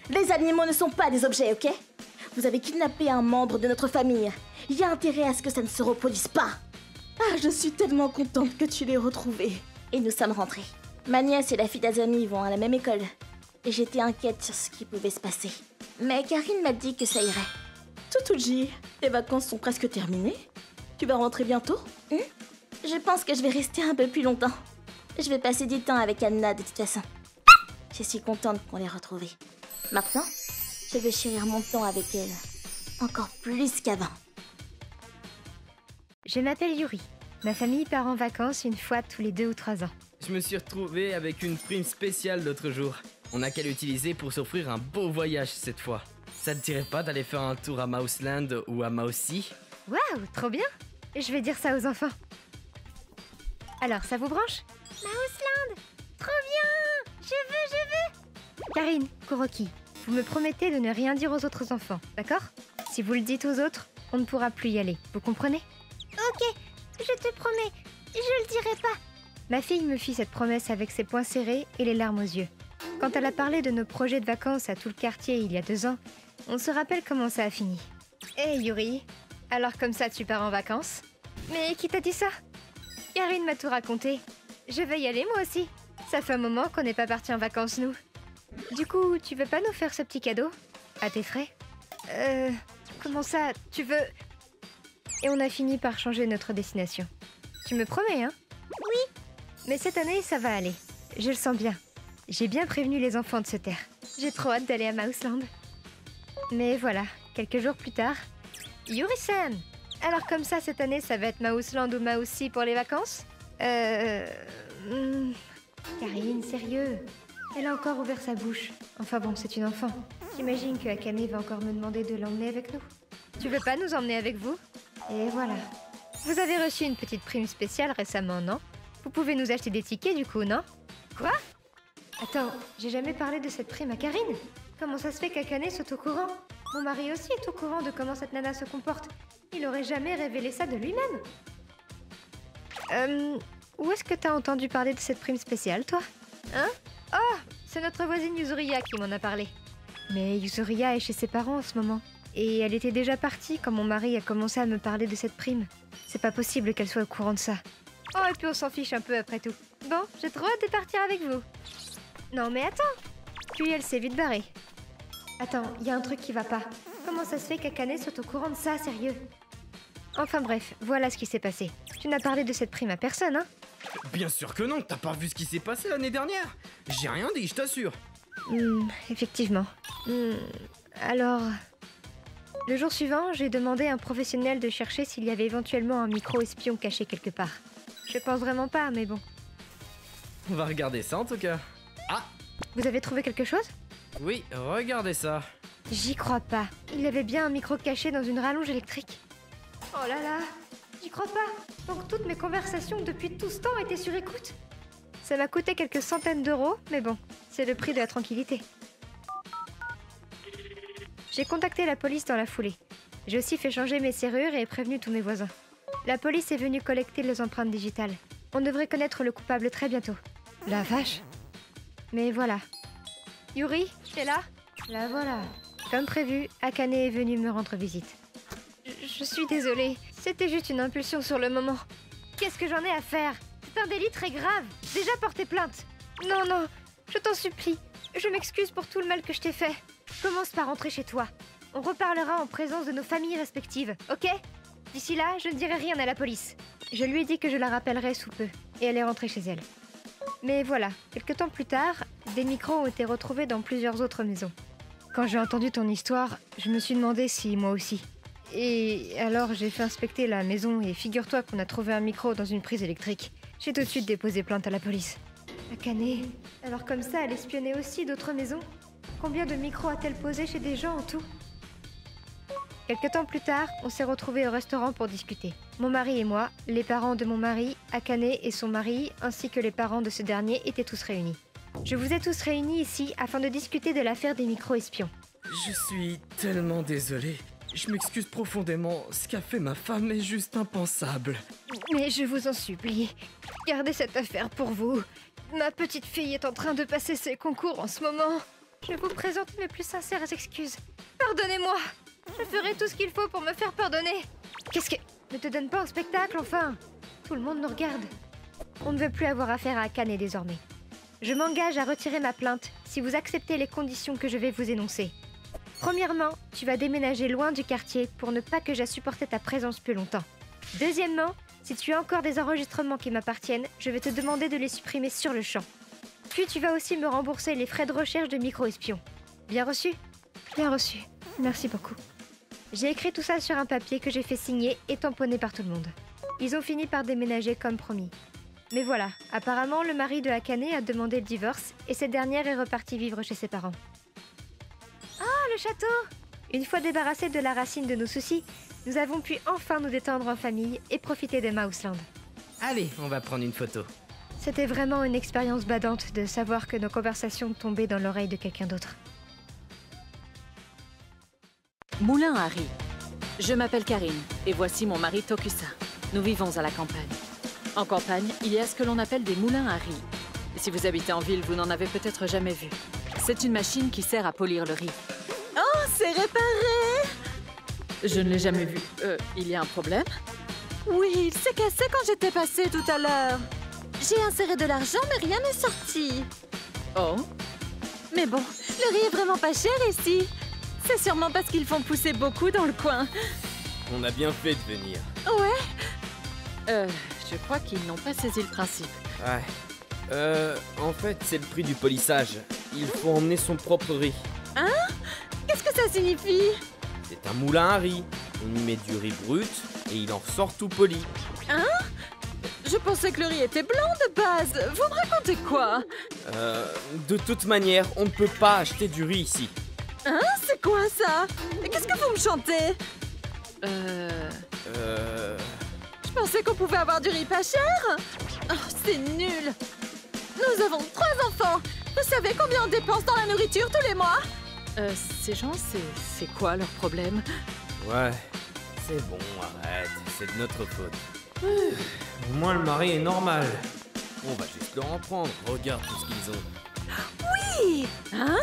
Les animaux ne sont pas des objets, ok? Vous avez kidnappé un membre de notre famille. Il y a intérêt à ce que ça ne se reproduise pas. Ah, je suis tellement contente que tu l'aies retrouvé. Et nous sommes rentrés. Ma nièce et la fille d'Azami vont à la même école. Et j'étais inquiète sur ce qui pouvait se passer. Mais Karine m'a dit que ça irait. Tutuji, tes vacances sont presque terminées. Tu vas rentrer bientôt? Je pense que je vais rester un peu plus longtemps. Je vais passer du temps avec Anna de toute façon. Je suis contente qu'on l'ait retrouvée. Maintenant, je vais chérir mon temps avec elle. Encore plus qu'avant. Je m'appelle Yuri. Ma famille part en vacances une fois tous les 2 ou 3 ans. Je me suis retrouvé avec une prime spéciale l'autre jour. On n'a qu'à l'utiliser pour s'offrir un beau voyage cette fois. Ça te dirait pas d'aller faire un tour à Mouseland ou à Mousy? Waouh, trop bien! Je vais dire ça aux enfants. Alors, ça vous branche? Mouseland! Trop bien! Je veux! Karine, Kuroki, vous me promettez de ne rien dire aux autres enfants, d'accord? Si vous le dites aux autres, on ne pourra plus y aller, vous comprenez? Ok, je te promets, je le dirai pas. Ma fille me fit cette promesse avec ses poings serrés et les larmes aux yeux. Quand elle a parlé de nos projets de vacances à tout le quartier il y a 2 ans, on se rappelle comment ça a fini. Hé Yuri, alors comme ça tu pars en vacances? Mais qui t'a dit ça? Karine m'a tout raconté. Je vais y aller moi aussi. Ça fait un moment qu'on n'est pas partis en vacances nous. Du coup, tu veux pas nous faire ce petit cadeau? À tes frais? Comment ça? Tu veux... Et on a fini par changer notre destination. Tu me promets, hein? Oui. Mais cette année, ça va aller. Je le sens bien. J'ai bien prévenu les enfants de se taire. J'ai trop hâte d'aller à Mouseland. Mais voilà, quelques jours plus tard... Yuri-san! Alors comme ça, cette année, ça va être Mouseland ou Mousy pour les vacances? Karine, sérieux? Elle a encore ouvert sa bouche. Enfin bon, c'est une enfant. J'imagine que Akane va encore me demander de l'emmener avec nous. Tu veux pas nous emmener avec vous? Et voilà. Vous avez reçu une petite prime spéciale récemment, non? Vous pouvez nous acheter des tickets du coup, non? Quoi? Attends, j'ai jamais parlé de cette prime à Karine. Comment ça se fait qu'Akane soit au courant? Mon mari aussi est au courant de comment cette nana se comporte. Il aurait jamais révélé ça de lui-même. Où est-ce que t'as entendu parler de cette prime spéciale, toi? Hein? Oh, c'est notre voisine Yuzuriya qui m'en a parlé. Mais Yuzuriya est chez ses parents en ce moment. Et elle était déjà partie quand mon mari a commencé à me parler de cette prime. C'est pas possible qu'elle soit au courant de ça. Oh, et puis on s'en fiche un peu après tout. Bon, j'ai trop hâte de partir avec vous. Non mais attends. Puis elle s'est vite barrée. Attends, il y a un truc qui va pas. Comment ça se fait qu'Akane soit au courant de ça, sérieux? Enfin bref, voilà ce qui s'est passé. Tu n'as parlé de cette prime à personne, hein? Bien sûr que non, t'as pas vu ce qui s'est passé l'année dernière? J'ai rien dit, je t'assure. Effectivement. Alors... Le jour suivant, j'ai demandé à un professionnel de chercher s'il y avait éventuellement un micro-espion caché quelque part. Je pense vraiment pas, mais bon. On va regarder ça en tout cas. Ah! Vous avez trouvé quelque chose? Oui, regardez ça. J'y crois pas. Il y avait bien un micro caché dans une rallonge électrique. Oh là là! J'y crois pas! Donc toutes mes conversations depuis tout ce temps étaient sur écoute? Ça m'a coûté quelques centaines d'euros, mais bon, c'est le prix de la tranquillité. J'ai contacté la police dans la foulée. J'ai aussi fait changer mes serrures et prévenu tous mes voisins. La police est venue collecter les empreintes digitales. On devrait connaître le coupable très bientôt. La vache! Mais voilà. Yuri, t'es là? La voilà. Comme prévu, Akane est venue me rendre visite. Je suis désolée, c'était juste une impulsion sur le moment. Qu'est-ce que j'en ai à faire? C'est un délit très grave. Déjà porté plainte. Non, non, je t'en supplie. Je m'excuse pour tout le mal que je t'ai fait. Commence par rentrer chez toi. On reparlera en présence de nos familles respectives, ok? D'ici là, je ne dirai rien à la police. Je lui ai dit que je la rappellerai sous peu, et elle est rentrée chez elle. Mais voilà, quelques temps plus tard, des micros ont été retrouvés dans plusieurs autres maisons. Quand j'ai entendu ton histoire, je me suis demandé si moi aussi. Et alors j'ai fait inspecter la maison et figure-toi qu'on a trouvé un micro dans une prise électrique. J'ai tout de suite déposé plainte à la police. Akane, alors comme ça, elle espionnait aussi d'autres maisons? Combien de micros a-t-elle posé chez des gens en tout? Quelque temps plus tard, on s'est retrouvés au restaurant pour discuter. Mon mari et moi, les parents de mon mari, Akane et son mari, ainsi que les parents de ce dernier étaient tous réunis. Je vous ai tous réunis ici afin de discuter de l'affaire des micro-espions. Je suis tellement désolé. Je m'excuse profondément. Ce qu'a fait ma femme est juste impensable. Mais je vous en supplie, gardez cette affaire pour vous. Ma petite fille est en train de passer ses concours en ce moment. Je vous présente mes plus sincères excuses. Pardonnez-moi. Je ferai tout ce qu'il faut pour me faire pardonner. Qu'est-ce que... Ne te donne pas un spectacle, enfin. Tout le monde nous regarde. On ne veut plus avoir affaire à Akane désormais. Je m'engage à retirer ma plainte si vous acceptez les conditions que je vais vous énoncer. Premièrement, tu vas déménager loin du quartier pour ne pas que j'aie supporté ta présence plus longtemps. Deuxièmement, si tu as encore des enregistrements qui m'appartiennent, je vais te demander de les supprimer sur le champ. Puis tu vas aussi me rembourser les frais de recherche de micro-espions. Bien reçu? Bien reçu. Merci beaucoup. J'ai écrit tout ça sur un papier que j'ai fait signer et tamponner par tout le monde. Ils ont fini par déménager comme promis. Mais voilà, apparemment le mari de Akane a demandé le divorce et cette dernière est repartie vivre chez ses parents. Ah, le château! Une fois débarrassés de la racine de nos soucis, nous avons pu enfin nous détendre en famille et profiter de Mouseland. Allez, on va prendre une photo. C'était vraiment une expérience badante de savoir que nos conversations tombaient dans l'oreille de quelqu'un d'autre. Moulin Harry. Je m'appelle Karine et voici mon mari Tokusa. Nous vivons à la campagne. En campagne, il y a ce que l'on appelle des moulins Harry. Si vous habitez en ville, vous n'en avez peut-être jamais vu. C'est une machine qui sert à polir le riz. Oh, c'est réparé! Je ne l'ai jamais vu. Il y a un problème? Oui, il s'est cassé quand j'étais passée tout à l'heure. J'ai inséré de l'argent, mais rien n'est sorti. Oh? Mais bon, le riz est vraiment pas cher ici. C'est sûrement parce qu'ils font pousser beaucoup dans le coin. On a bien fait de venir. Ouais. Je crois qu'ils n'ont pas saisi le principe. Ouais. En fait, c'est le prix du polissage. Il faut emmener son propre riz. Hein? Qu'est-ce que ça signifie? C'est un moulin à riz. On y met du riz brut et il en ressort tout poli. Hein? Je pensais que le riz était blanc de base. Vous me racontez quoi? De toute manière, on ne peut pas acheter du riz ici. Hein? C'est quoi ça? Qu'est-ce que vous me chantez? Je pensais qu'on pouvait avoir du riz pas cher. Oh, c'est nul. Nous avons 3 enfants. Vous savez combien on dépense dans la nourriture tous les mois? Ces gens, c'est quoi leur problème? Ouais, c'est bon, arrête. C'est de notre faute. Au moins, le mari est normal. On va juste leur en prendre. Regarde tout ce qu'ils ont. Oui! Hein?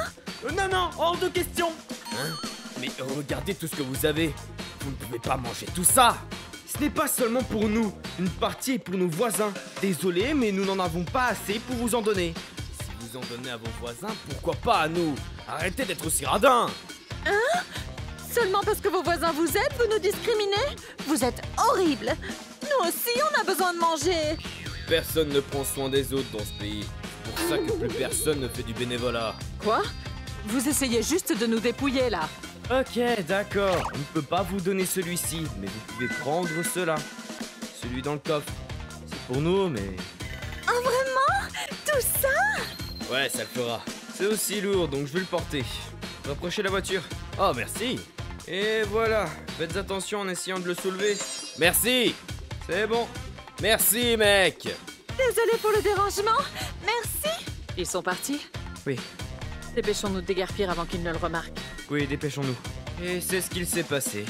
Non, hors de question! Hein? Mais regardez tout ce que vous avez. Vous ne pouvez pas manger tout ça. Ce n'est pas seulement pour nous. Une partie est pour nos voisins. Désolé, mais nous n'en avons pas assez pour vous en donner. Si vous en donnez à vos voisins, pourquoi pas à nous? Arrêtez d'être aussi radins. Hein? Seulement parce que vos voisins vous aident, vous nous discriminez? Vous êtes horribles. Nous aussi, on a besoin de manger. Personne ne prend soin des autres dans ce pays. C'est pour ça que plus personne ne fait du bénévolat. Quoi? Vous essayez juste de nous dépouiller, là. Ok, d'accord. On ne peut pas vous donner celui-ci, mais vous pouvez prendre cela. Celui dans le coffre. C'est pour nous, mais... Oh, vraiment? Tout ça? Ouais, ça le fera. C'est aussi lourd, donc je vais le porter. Rapprochez la voiture. Oh, merci. Et voilà. Faites attention en essayant de le soulever. Merci. C'est bon. Merci, mec. Désolé pour le dérangement. Merci. Ils sont partis? Oui. Dépêchons-nous de déguerpir avant qu'ils ne le remarquent. Oui, dépêchons-nous. Et c'est ce qu'il s'est passé.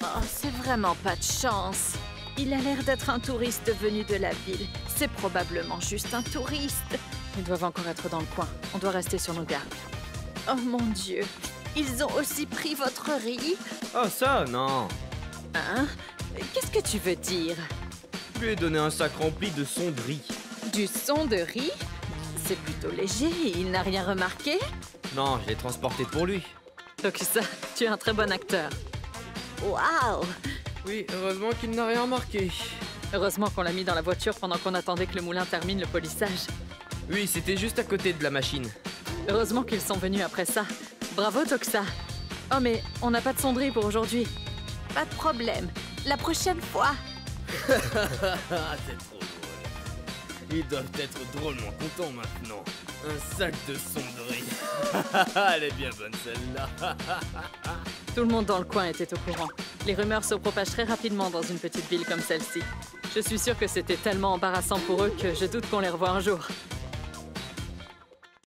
Oh, c'est vraiment pas de chance. Il a l'air d'être un touriste venu de la ville. C'est probablement juste un touriste. Ils doivent encore être dans le coin. On doit rester sur nos gardes. Oh mon Dieu. Ils ont aussi pris votre riz? Oh, ça, non. Hein? Qu'est-ce que tu veux dire? Je lui ai donné un sac rempli de son de riz. Du son de riz? C'est plutôt léger. Il n'a rien remarqué? Non, je l'ai transporté pour lui. Tokusa, tu es un très bon acteur. Waouh! Oui, heureusement qu'il n'a rien remarqué. Heureusement qu'on l'a mis dans la voiture pendant qu'on attendait que le moulin termine le polissage. Oui, c'était juste à côté de la machine. Heureusement qu'ils sont venus après ça. Bravo, Tokusa. Oh, mais on n'a pas de sonderie pour aujourd'hui. Pas de problème. La prochaine fois. C'est trop drôle. Ils doivent être drôlement contents maintenant. Un sac de sonderie. Elle est bien bonne celle-là. Tout le monde dans le coin était au courant. Les rumeurs se propagent très rapidement dans une petite ville comme celle-ci. Je suis sûre que c'était tellement embarrassant pour eux que je doute qu'on les revoie un jour.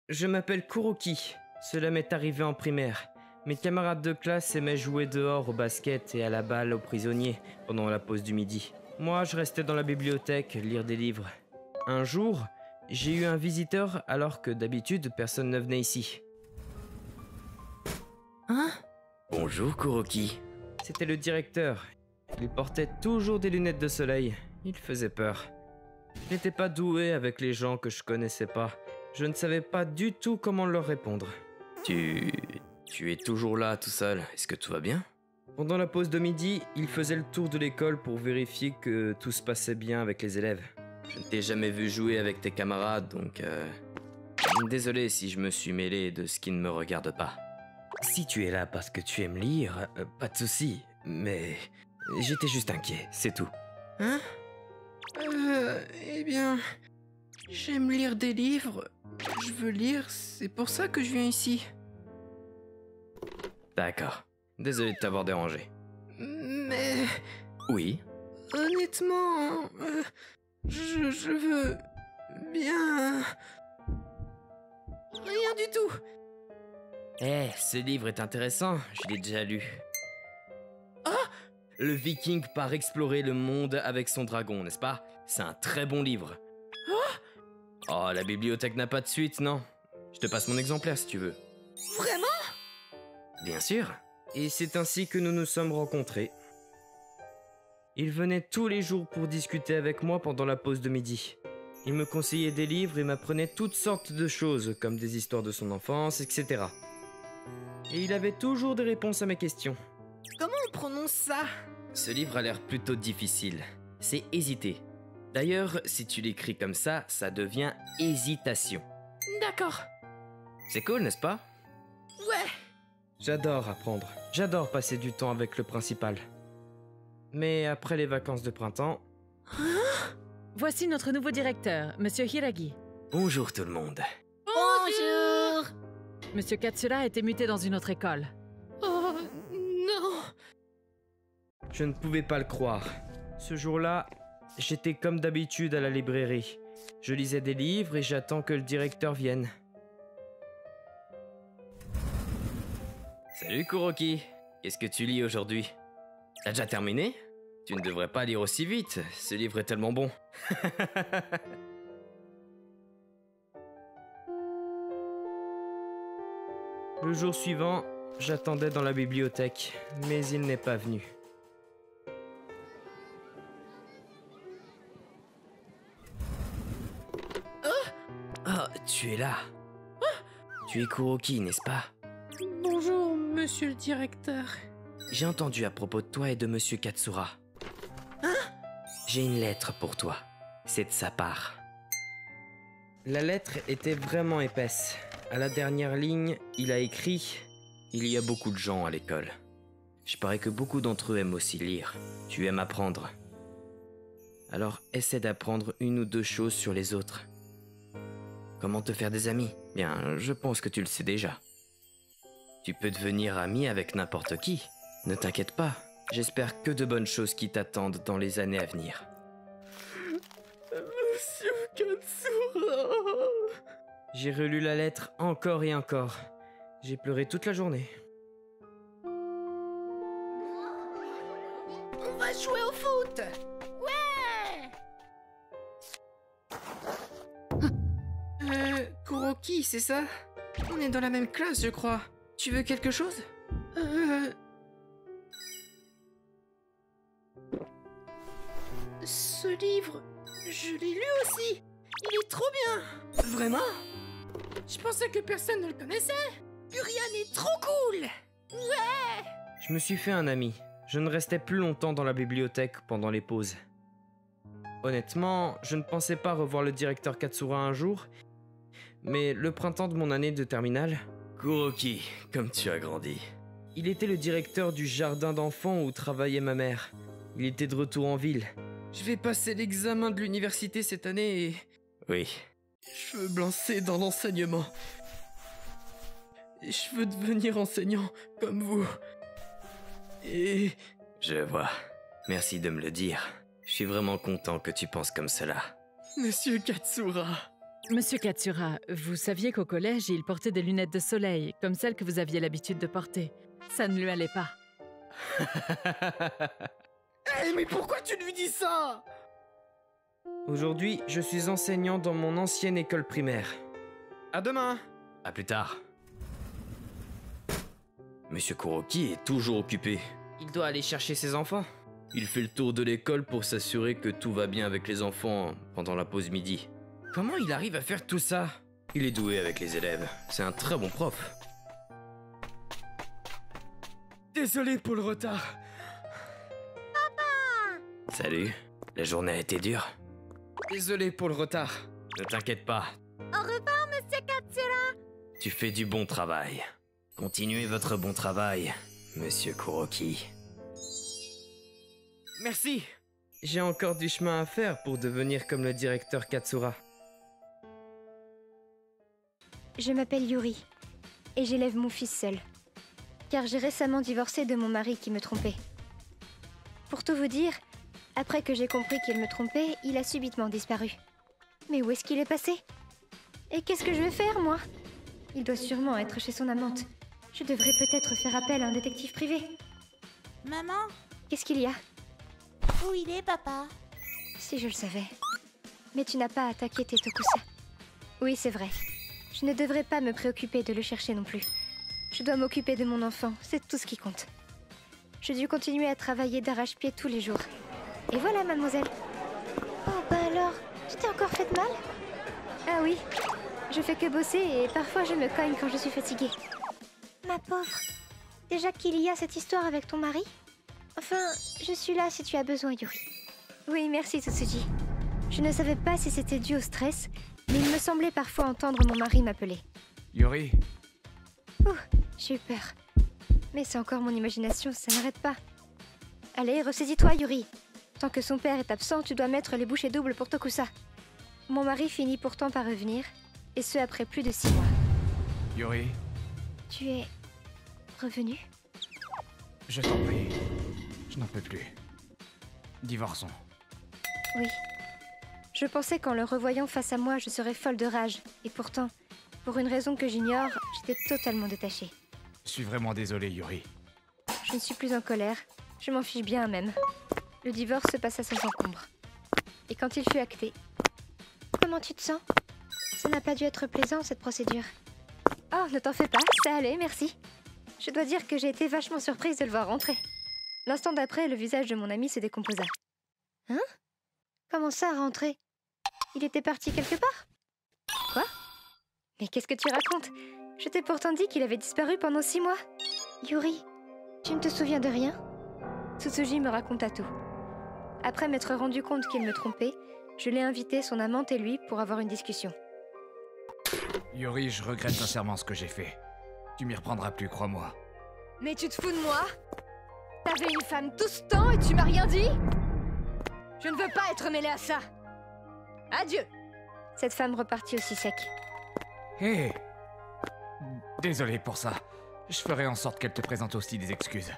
Je m'appelle Kuroki. Cela m'est arrivé en primaire. Mes camarades de classe aimaient jouer dehors au basket et à la balle aux prisonniers pendant la pause du midi. Moi, je restais dans la bibliothèque, lire des livres. Un jour, j'ai eu un visiteur alors que d'habitude, personne ne venait ici. Hein? Bonjour, Kuroki. C'était le directeur. Il portait toujours des lunettes de soleil. Il faisait peur. Je n'étais pas doué avec les gens que je connaissais pas. Je ne savais pas du tout comment leur répondre. Tu es toujours là tout seul. Est-ce que tout va bien? Pendant la pause de midi, il faisait le tour de l'école pour vérifier que tout se passait bien avec les élèves. Je ne t'ai jamais vu jouer avec tes camarades, donc... Désolé si je me suis mêlé de ce qui ne me regarde pas. Si tu es là parce que tu aimes lire, pas de souci, mais... J'étais juste inquiet, c'est tout. Hein? Eh bien... J'aime lire des livres. Je veux lire, c'est pour ça que je viens ici. D'accord. Désolé de t'avoir dérangé. Mais... Oui? Honnêtement... Je veux... bien... Rien du tout. Eh, ce livre est intéressant, je l'ai déjà lu. Ah! Le viking part explorer le monde avec son dragon, n'est-ce pas? C'est un très bon livre. Oh, la bibliothèque n'a pas de suite, non? Je te passe mon exemplaire si tu veux. Vraiment? Bien sûr. Et c'est ainsi que nous nous sommes rencontrés. Il venait tous les jours pour discuter avec moi pendant la pause de midi. Il me conseillait des livres et m'apprenait toutes sortes de choses, comme des histoires de son enfance, etc. Et il avait toujours des réponses à mes questions. Comment on prononce ça? Ce livre a l'air plutôt difficile. C'est hésiter. D'ailleurs, si tu l'écris comme ça devient hésitation. D'accord. C'est cool, n'est-ce pas? Ouais. J'adore apprendre. J'adore passer du temps avec le principal. Mais après les vacances de printemps... Voici notre nouveau directeur, Monsieur Hiragi. Bonjour tout le monde. Bonjour! Monsieur Katsura a été muté dans une autre école. Oh, non. Je ne pouvais pas le croire. Ce jour-là, j'étais comme d'habitude à la librairie. Je lisais des livres et j'attends que le directeur vienne. Salut Kuroki. Qu'est-ce que tu lis aujourd'hui? T'as déjà terminé? Tu ne devrais pas lire aussi vite. Ce livre est tellement bon. Le jour suivant, J'attendais dans la bibliothèque, mais il n'est pas venu. Oh, tu es là. Tu es Kuroki, n'est-ce pas? Bonjour, monsieur le directeur. J'ai entendu à propos de toi et de monsieur Katsura. J'ai une lettre pour toi. C'est de sa part. La lettre était vraiment épaisse. À la dernière ligne, il a écrit « Il y a beaucoup de gens à l'école. Je parie que beaucoup d'entre eux aiment aussi lire. Tu aimes apprendre. Alors essaie d'apprendre une ou deux choses sur les autres. Comment te faire des amis? Bien, je pense que tu le sais déjà. Tu peux devenir ami avec n'importe qui. Ne t'inquiète pas. J'espère que de bonnes choses qui t'attendent dans les années à venir. » Monsieur Katsura. J'ai relu la lettre encore et encore. J'ai pleuré toute la journée. On va jouer au foot. Ouais. Kuroki, c'est ça? On est dans la même classe, je crois. Tu veux quelque chose? Ce livre, je l'ai lu aussi. Il est trop bien. Vraiment? Je pensais que personne ne le connaissait. Urian est trop cool. Ouais. Je me suis fait un ami. Je ne restais plus longtemps dans la bibliothèque pendant les pauses. Honnêtement, je ne pensais pas revoir le directeur Katsura un jour, mais le printemps de mon année de terminale... Kuroki, comme tu as grandi. Il était le directeur du jardin d'enfants où travaillait ma mère. Il était de retour en ville. Je vais passer l'examen de l'université cette année et... Oui. Je veux me lancer dans l'enseignement. Et je veux devenir enseignant comme vous. Et... Je vois. Merci de me le dire. Je suis vraiment content que tu penses comme cela. Monsieur Katsura. Monsieur Katsura, vous saviez qu'au collège, il portait des lunettes de soleil, comme celles que vous aviez l'habitude de porter. Ça ne lui allait pas. Hey, mais pourquoi tu lui dis ça? Aujourd'hui, je suis enseignant dans mon ancienne école primaire. À demain. À plus tard. Monsieur Kuroki est toujours occupé. Il doit aller chercher ses enfants. Il fait le tour de l'école pour s'assurer que tout va bien avec les enfants pendant la pause midi. Comment il arrive à faire tout ça? Il est doué avec les élèves. C'est un très bon prof. Désolé pour le retard. Salut. La journée a été dure. Désolé pour le retard. Ne t'inquiète pas. Au revoir, monsieur Katsura. Tu fais du bon travail. Continuez votre bon travail, monsieur Kuroki. Merci. J'ai encore du chemin à faire pour devenir comme le directeur Katsura. Je m'appelle Yuri et j'élève mon fils seul, car j'ai récemment divorcé de mon mari qui me trompait. Pour tout vous dire, après que j'ai compris qu'il me trompait, il a subitement disparu. Mais où est-ce qu'il est passé? Et qu'est-ce que je vais faire, moi? Il doit sûrement être chez son amante. Je devrais peut-être faire appel à un détective privé. Maman? Qu'est-ce qu'il y a? Où il est, papa? Si je le savais. Mais tu n'as pas à t'inquiéter, Tokusa. Oui, c'est vrai. Je ne devrais pas me préoccuper de le chercher non plus. Je dois m'occuper de mon enfant, c'est tout ce qui compte. Je dû continuer à travailler d'arrache-pied tous les jours. Et voilà, mademoiselle. Oh, bah alors, tu t'es encore fait mal? Ah oui, je fais que bosser et parfois je me cogne quand je suis fatiguée. Ma pauvre. Déjà qu'il y a cette histoire avec ton mari? Enfin, je suis là si tu as besoin, Yuri. Oui, merci, Tsutsuji. Je ne savais pas si c'était dû au stress, mais il me semblait parfois entendre mon mari m'appeler. Yuri. Ouh, j'ai eu peur. Mais c'est encore mon imagination, ça n'arrête pas. Allez, ressaisis-toi, Yuri. Tant que son père est absent, tu dois mettre les bouchées doubles pour Tokusa. Mon mari finit pourtant par revenir, et ce après plus de 6 mois. Yuri. Tu es... revenu? Je t'en prie. Je n'en peux plus. Divorçons. Oui. Je pensais qu'en le revoyant face à moi, je serais folle de rage. Et pourtant, pour une raison que j'ignore, j'étais totalement détachée. Je suis vraiment désolé, Yuri. Je ne suis plus en colère. Je m'en fiche bien même. Le divorce se passa sans encombre. Et quand il fut acté... Comment tu te sens? Ça n'a pas dû être plaisant, cette procédure. Oh, ne t'en fais pas, ça allait, merci. Je dois dire que j'ai été vachement surprise de le voir rentrer. L'instant d'après, le visage de mon ami se décomposa. Hein? Comment ça, rentrer? Il était parti quelque part? Quoi? Mais qu'est-ce que tu racontes? Je t'ai pourtant dit qu'il avait disparu pendant 6 mois. Yuri, tu ne te souviens de rien? Tsutsuji me raconta tout. Après m'être rendu compte qu'il me trompait, je l'ai invité, son amante et lui, pour avoir une discussion. Yuri, je regrette sincèrement ce que j'ai fait. Tu m'y reprendras plus, crois-moi. Mais tu te fous de moi? T'avais une femme tout ce temps et tu m'as rien dit? Je ne veux pas être mêlée à ça. Adieu. Cette femme repartit aussi sec. Hé Désolé pour ça. Je ferai en sorte qu'elle te présente aussi des excuses.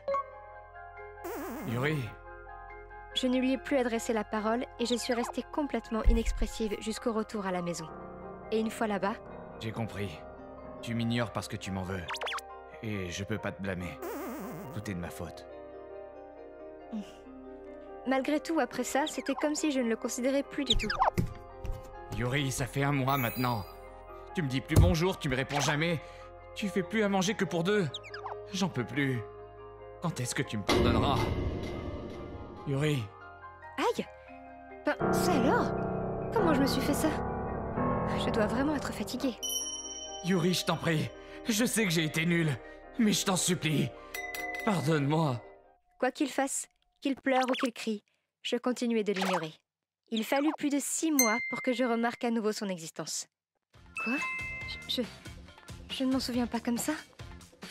Yuri. Je ne lui ai plus adressé la parole et je suis restée complètement inexpressive jusqu'au retour à la maison. Et une fois là-bas... J'ai compris. Tu m'ignores parce que tu m'en veux. Et je peux pas te blâmer. Tout est de ma faute. Malgré tout, après ça, c'était comme si je ne le considérais plus du tout. Yuri, ça fait 1 mois maintenant. Tu me dis plus bonjour, tu me réponds jamais. Tu fais plus à manger que pour 2. J'en peux plus. Quand est-ce que tu me pardonneras? Yuri. Aïe! Ben, ça alors? Comment je me suis fait ça? Je dois vraiment être fatiguée. Yuri, je t'en prie. Je sais que j'ai été nul, mais je t'en supplie. Pardonne-moi. Quoi qu'il fasse, qu'il pleure ou qu'il crie, je continuais de l'ignorer. Il fallut plus de 6 mois pour que je remarque à nouveau son existence. Quoi? Je ne m'en souviens pas comme ça.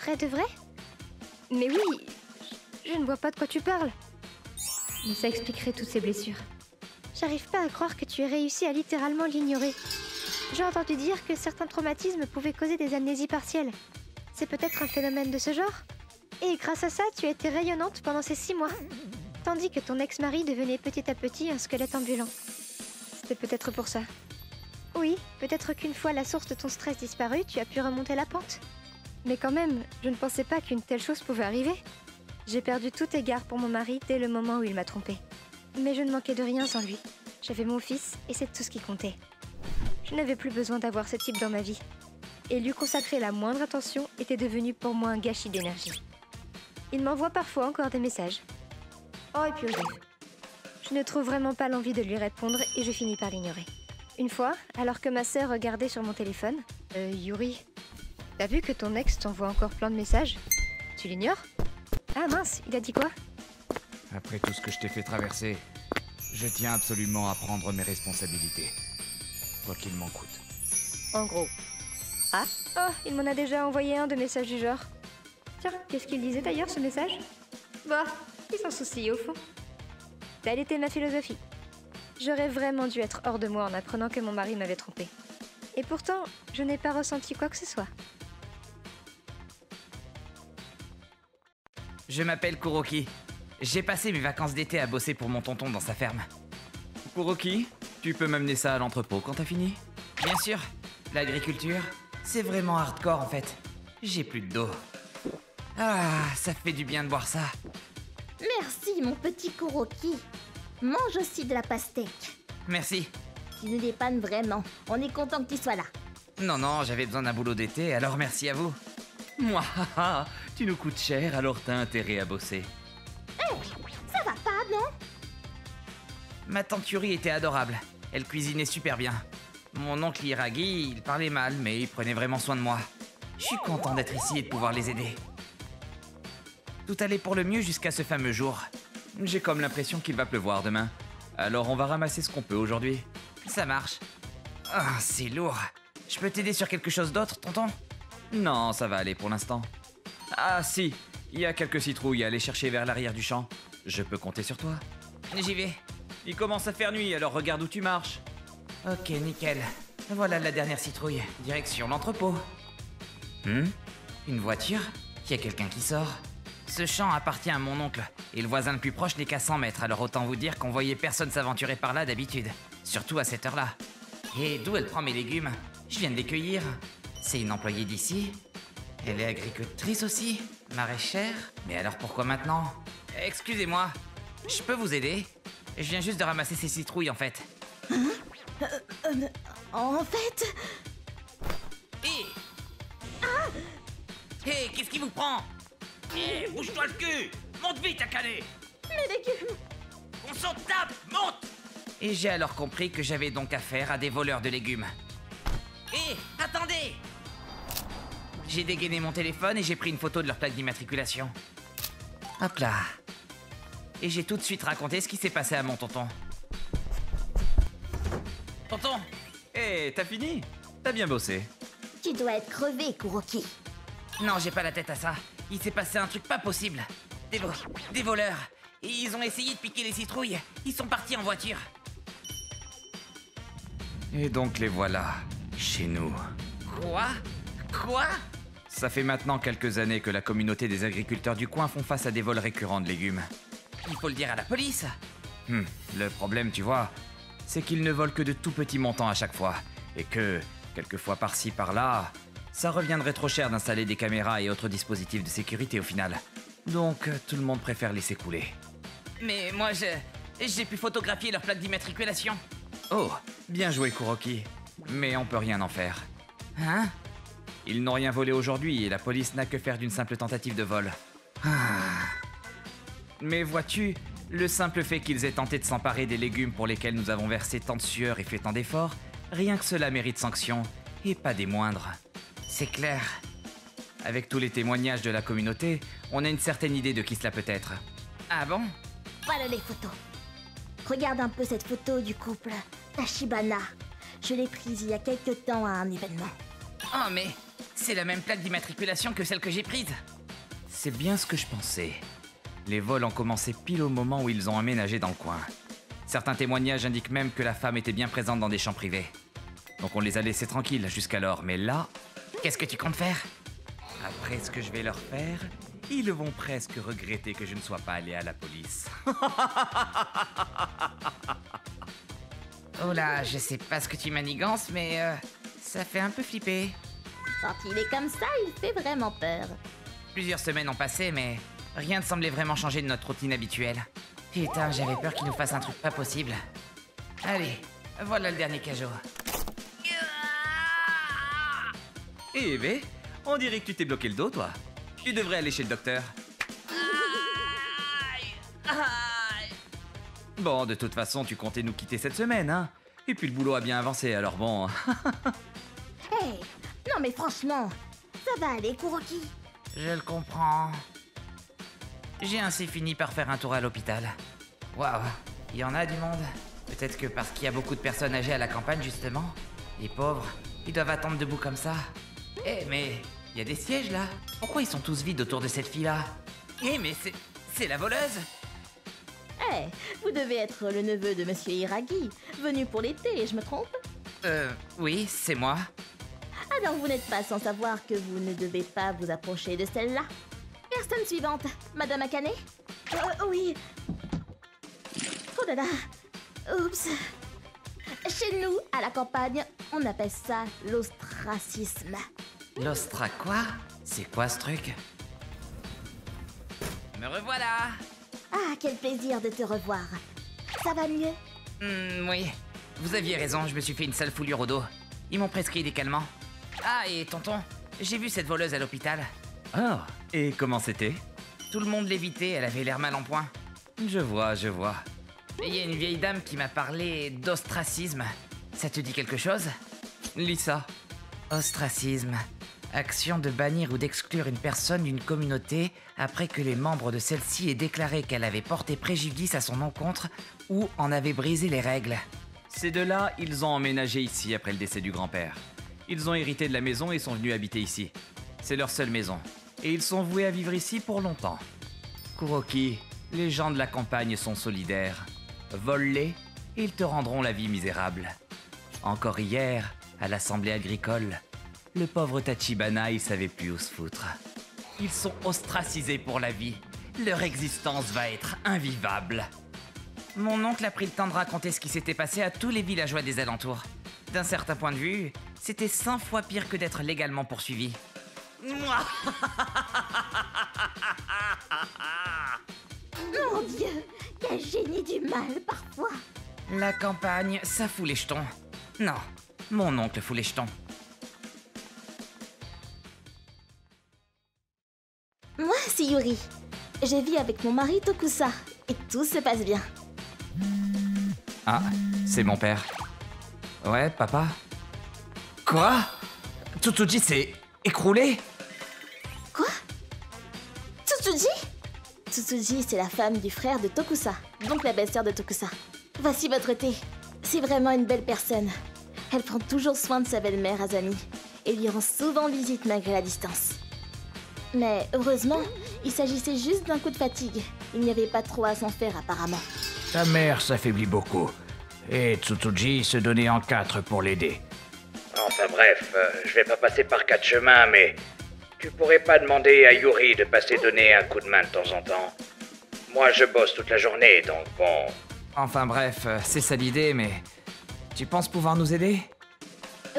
Vrai de vrai? Mais oui, je ne vois pas de quoi tu parles. Mais ça expliquerait toutes ces blessures. J'arrive pas à croire que tu aies réussi à littéralement l'ignorer. J'ai entendu dire que certains traumatismes pouvaient causer des amnésies partielles. C'est peut-être un phénomène de ce genre? Et grâce à ça, tu as été rayonnante pendant ces 6 mois. Tandis que ton ex-mari devenait petit à petit un squelette ambulant. C'était peut-être pour ça. Oui, peut-être qu'une fois la source de ton stress disparue, tu as pu remonter la pente. Mais quand même, je ne pensais pas qu'une telle chose pouvait arriver. J'ai perdu tout égard pour mon mari dès le moment où il m'a trompée. Mais je ne manquais de rien sans lui. J'avais mon fils et c'est tout ce qui comptait. Je n'avais plus besoin d'avoir ce type dans ma vie. Et lui consacrer la moindre attention était devenu pour moi un gâchis d'énergie. Il m'envoie parfois encore des messages. Oh, et puis je ne trouve vraiment pas l'envie de lui répondre et je finis par l'ignorer. Une fois, alors que ma sœur regardait sur mon téléphone... Yuri, t'as vu que ton ex t'envoie encore plein de messages? Tu l'ignores? Ah mince, il a dit quoi? Après tout ce que je t'ai fait traverser, je tiens absolument à prendre mes responsabilités. Quoi qu'il m'en coûte. En gros. Ah? Oh, il m'en a déjà envoyé un de messages du genre. Tiens, qu'est-ce qu'il disait d'ailleurs ce message? Bah, il s'en soucie au fond. Telle était ma philosophie. J'aurais vraiment dû être hors de moi en apprenant que mon mari m'avait trompée. Et pourtant, je n'ai pas ressenti quoi que ce soit. Je m'appelle Kuroki. J'ai passé mes vacances d'été à bosser pour mon tonton dans sa ferme. Kuroki, tu peux m'amener ça à l'entrepôt quand t'as fini? Bien sûr, l'agriculture, c'est vraiment hardcore en fait. J'ai plus de dos. Ah, ça fait du bien de boire ça. Merci, mon petit Kuroki. Mange aussi de la pastèque. Merci. Tu nous dépannes vraiment. On est content que tu sois là. Non, j'avais besoin d'un boulot d'été, alors merci à vous. Moi, tu nous coûtes cher, alors t'as intérêt à bosser. Ça va pas, non? Ma tante Yuri était adorable. Elle cuisinait super bien. Mon oncle Hiragi, il parlait mal, mais il prenait vraiment soin de moi. Je suis content d'être ici et de pouvoir les aider. Tout allait pour le mieux jusqu'à ce fameux jour. J'ai comme l'impression qu'il va pleuvoir demain. Alors on va ramasser ce qu'on peut aujourd'hui. Ça marche. Ah, c'est lourd. Je peux t'aider sur quelque chose d'autre, tonton? Non, ça va aller pour l'instant. Ah si, il y a quelques citrouilles à aller chercher vers l'arrière du champ. Je peux compter sur toi. J'y vais. Il commence à faire nuit, alors regarde où tu marches. Ok, nickel. Voilà la dernière citrouille. Direction l'entrepôt. Une voiture? Il y a quelqu'un qui sort. Ce champ appartient à mon oncle, et le voisin le plus proche n'est qu'à 100 mètres, alors autant vous dire qu'on voyait personne s'aventurer par là d'habitude. Surtout à cette heure-là. Et d'où elle prend mes légumes? Je viens de les cueillir. C'est une employée d'ici. Elle est agricultrice aussi? Maraîchère? Mais alors pourquoi maintenant? Excusez-moi, je peux vous aider? Je viens juste de ramasser ces citrouilles en fait. En fait... Hé! Hé, qu'est-ce qui vous prend? Eh, bouge-toi le cul! Monte vite, Akane! Mes légumes! On s'en tape! Monte! Et j'ai alors compris que j'avais donc affaire à des voleurs de légumes. Hé, attendez! J'ai dégainé mon téléphone et j'ai pris une photo de leur plaque d'immatriculation. Hop là. Et j'ai tout de suite raconté ce qui s'est passé à mon tonton. Tonton! Hé, t'as fini? T'as bien bossé. Tu dois être crevé, Kuroki. Non, j'ai pas la tête à ça. Il s'est passé un truc pas possible. Des voleurs. Et ils ont essayé de piquer les citrouilles. Ils sont partis en voiture. Et donc les voilà, chez nous. Quoi? Ça fait maintenant quelques années que la communauté des agriculteurs du coin font face à des vols récurrents de légumes. Il faut le dire à la police. Le problème, tu vois, c'est qu'ils ne volent que de tout petits montants à chaque fois. Et que, quelques fois par-ci, par-là, ça reviendrait trop cher d'installer des caméras et autres dispositifs de sécurité au final. Donc, tout le monde préfère laisser couler. Mais moi, j'ai pu photographier leur plaque d'immatriculation. Oh, bien joué, Kuroki. Mais on peut rien en faire. Hein? Ils n'ont rien volé aujourd'hui et la police n'a que faire d'une simple tentative de vol. Mais vois-tu, le simple fait qu'ils aient tenté de s'emparer des légumes pour lesquels nous avons versé tant de sueur et fait tant d'efforts, rien que cela mérite sanction, et pas des moindres. C'est clair. Avec tous les témoignages de la communauté, on a une certaine idée de qui cela peut être. Ah bon? Voilà les photos. Regarde un peu cette photo du couple Tachibana. Je l'ai prise il y a quelques temps à un événement. Oh mais c'est la même plaque d'immatriculation que celle que j'ai prise. C'est bien ce que je pensais. Les vols ont commencé pile au moment où ils ont emménagé dans le coin. Certains témoignages indiquent même que la femme était bien présente dans des champs privés. Donc on les a laissés tranquilles jusqu'alors, mais là... Qu'est-ce que tu comptes faire? Après ce que je vais leur faire, ils vont presque regretter que je ne sois pas allé à la police. Oh là, je sais pas ce que tu manigances, mais ça fait un peu flipper. Quand il est comme ça, il fait vraiment peur. Plusieurs semaines ont passé, mais rien ne semblait vraiment changer de notre routine habituelle. Putain, j'avais peur qu'il nous fasse un truc pas possible. Allez, voilà le dernier cajot. Eh bé, on dirait que tu t'es bloqué le dos, toi. Tu devrais aller chez le docteur. Bon, de toute façon, tu comptais nous quitter cette semaine, hein. Et puis le boulot a bien avancé, alors bon... Hey, non mais franchement, ça va aller, Kuroki. Je le comprends. J'ai ainsi fini par faire un tour à l'hôpital. Waouh, il y en a du monde. Peut-être que parce qu'il y a beaucoup de personnes âgées à la campagne, justement. Les pauvres, ils doivent attendre debout comme ça. Eh, mais il y a des sièges là. Pourquoi ils sont tous vides autour de cette fille-là? Eh, mais c'est la voleuse. Eh, vous devez être le neveu de Monsieur Hiragi, venu pour l'été, je me trompe? Oui, c'est moi. Alors vous n'êtes pas sans savoir que vous ne devez pas vous approcher de celle-là. Personne suivante, Madame Akane? Oui. Oh là là. Oups. Chez nous, à la campagne, on appelle ça l'ostracisme. L'ostra quoi? C'est quoi ce truc? Me revoilà. Ah, quel plaisir de te revoir. Ça va mieux? Oui. Vous aviez raison, je me suis fait une sale foulure au dos. Ils m'ont prescrit des calmants. Ah, et tonton, j'ai vu cette voleuse à l'hôpital. Oh, et comment c'était? Tout le monde l'évitait, elle avait l'air mal en point. Je vois. Et il y a une vieille dame qui m'a parlé d'ostracisme. Ça te dit quelque chose? Lis ça. Ostracisme. Action de bannir ou d'exclure une personne d'une communauté après que les membres de celle-ci aient déclaré qu'elle avait porté préjudice à son encontre ou en avait brisé les règles. Ces deux-là, ils ont emménagé ici après le décès du grand-père. Ils ont hérité de la maison et sont venus habiter ici. C'est leur seule maison. Et ils sont voués à vivre ici pour longtemps. Kuroki, les gens de la campagne sont solidaires. Vole-les et ils te rendront la vie misérable. Encore hier, à l'assemblée agricole, le pauvre Tachibana, il savait plus où se foutre. Ils sont ostracisés pour la vie. Leur existence va être invivable. Mon oncle a pris le temps de raconter ce qui s'était passé à tous les villageois des alentours. D'un certain point de vue, c'était 100 fois pire que d'être légalement poursuivi. Mon Dieu, quel génie du mal parfois. La campagne, ça fout les jetons. Non, mon oncle fout les jetons. Moi, si suis Yuri. Je vis avec mon mari Tokusa et tout se passe bien. Ah, c'est mon père. Ouais, papa? Quoi? Tsutsuji s'est écroulé? Quoi? Tsutsuji? Tsutsuji, c'est la femme du frère de Tokusa, donc la belle-sœur de Tokusa. Voici votre thé. C'est vraiment une belle personne. Elle prend toujours soin de sa belle-mère Azami et lui rend souvent visite malgré la distance. Mais heureusement, il s'agissait juste d'un coup de fatigue. Il n'y avait pas trop à s'en faire apparemment. Ta mère s'affaiblit beaucoup. Et Tsutsuji se donnait en 4 pour l'aider. Enfin bref, je vais pas passer par 4 chemins, mais tu pourrais pas demander à Yuri de passer donner un coup de main de temps en temps. Moi, je bosse toute la journée, donc bon... Enfin bref, c'est ça l'idée, mais... Tu penses pouvoir nous aider?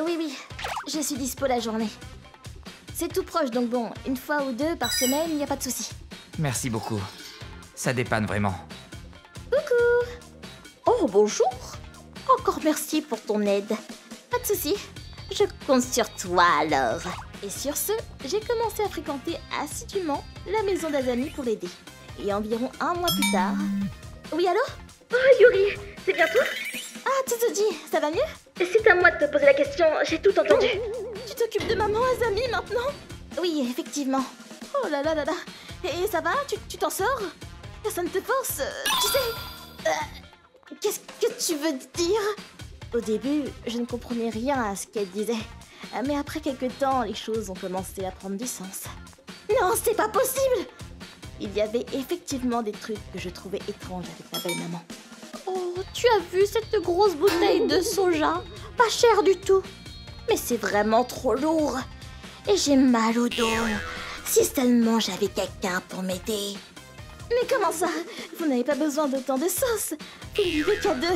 Oui, je suis dispo la journée. C'est tout proche, donc bon, une fois ou deux par semaine, il n'y a pas de souci. Merci beaucoup. Ça dépanne vraiment. Coucou! Oh, bonjour! Encore merci pour ton aide. Pas de souci. Je compte sur toi alors. Et sur ce, j'ai commencé à fréquenter assidûment la maison d'Azami pour l'aider. Et environ 1 mois plus tard... Oui, allô? Oh, Yuri, c'est bien toi? Ah, Tsutsuji, ça va mieux? C'est à moi de te poser la question, j'ai tout entendu. Tu t'occupes de maman Azami maintenant? Oui, effectivement. Oh là là là là. Et ça va? Tu t'en sors? Personne ne te force? Tu sais... Qu'est-ce que tu veux dire? Au début, je ne comprenais rien à ce qu'elle disait. Mais après quelques temps, les choses ont commencé à prendre du sens. Non, c'est pas possible! Il y avait effectivement des trucs que je trouvais étranges avec ma belle-maman. Oh, tu as vu cette grosse bouteille de soja? Pas cher du tout. Mais c'est vraiment trop lourd. Et j'ai mal au dos. Si seulement j'avais quelqu'un pour m'aider. Mais comment ça? Vous n'avez pas besoin d'autant de sauce. Vous ne vivez qu'à 2.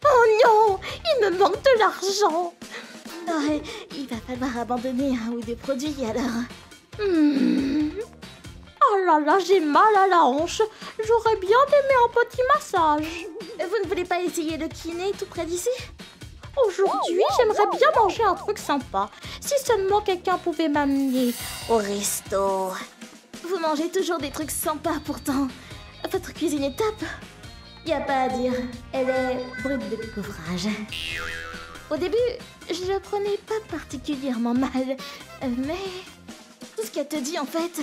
Oh non! Il me manque de l'argent. Oh, il va falloir abandonner 1 ou 2 produits alors. Oh là là, j'ai mal à la hanche. J'aurais bien aimé un petit massage. Vous ne voulez pas essayer le kiné tout près d'ici? Aujourd'hui, j'aimerais bien manger un truc sympa. Si seulement quelqu'un pouvait m'amener au resto. Vous mangez toujours des trucs sympas pourtant. Votre cuisine est top. Y a pas à dire, elle est brute de couvrage. Au début, je le prenais pas particulièrement mal. Mais tout ce qu'elle te dit en fait...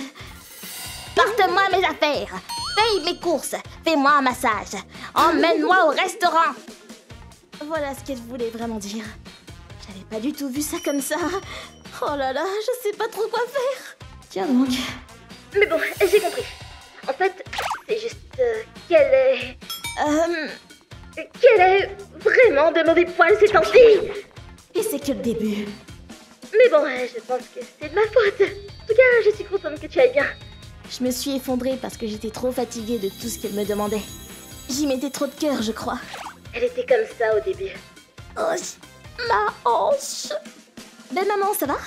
Porte-moi mes affaires, paye mes courses, fais-moi un massage, emmène-moi au restaurant. Voilà ce qu'elle voulait vraiment dire. J'avais pas du tout vu ça comme ça. Oh là là, je sais pas trop quoi faire. Tiens donc. Mais bon, j'ai compris. En fait, c'est juste qu'elle est... Qu'elle est vraiment de mauvais poil ces temps-ci. Et c'est que le début. Mais bon, je pense que c'est de ma faute. En tout cas, je suis contente que tu ailles bien. Je me suis effondrée parce que j'étais trop fatiguée de tout ce qu'elle me demandait. J'y mettais trop de cœur, je crois. Elle était comme ça au début. Oh, ma hanche. Belle maman, ça va?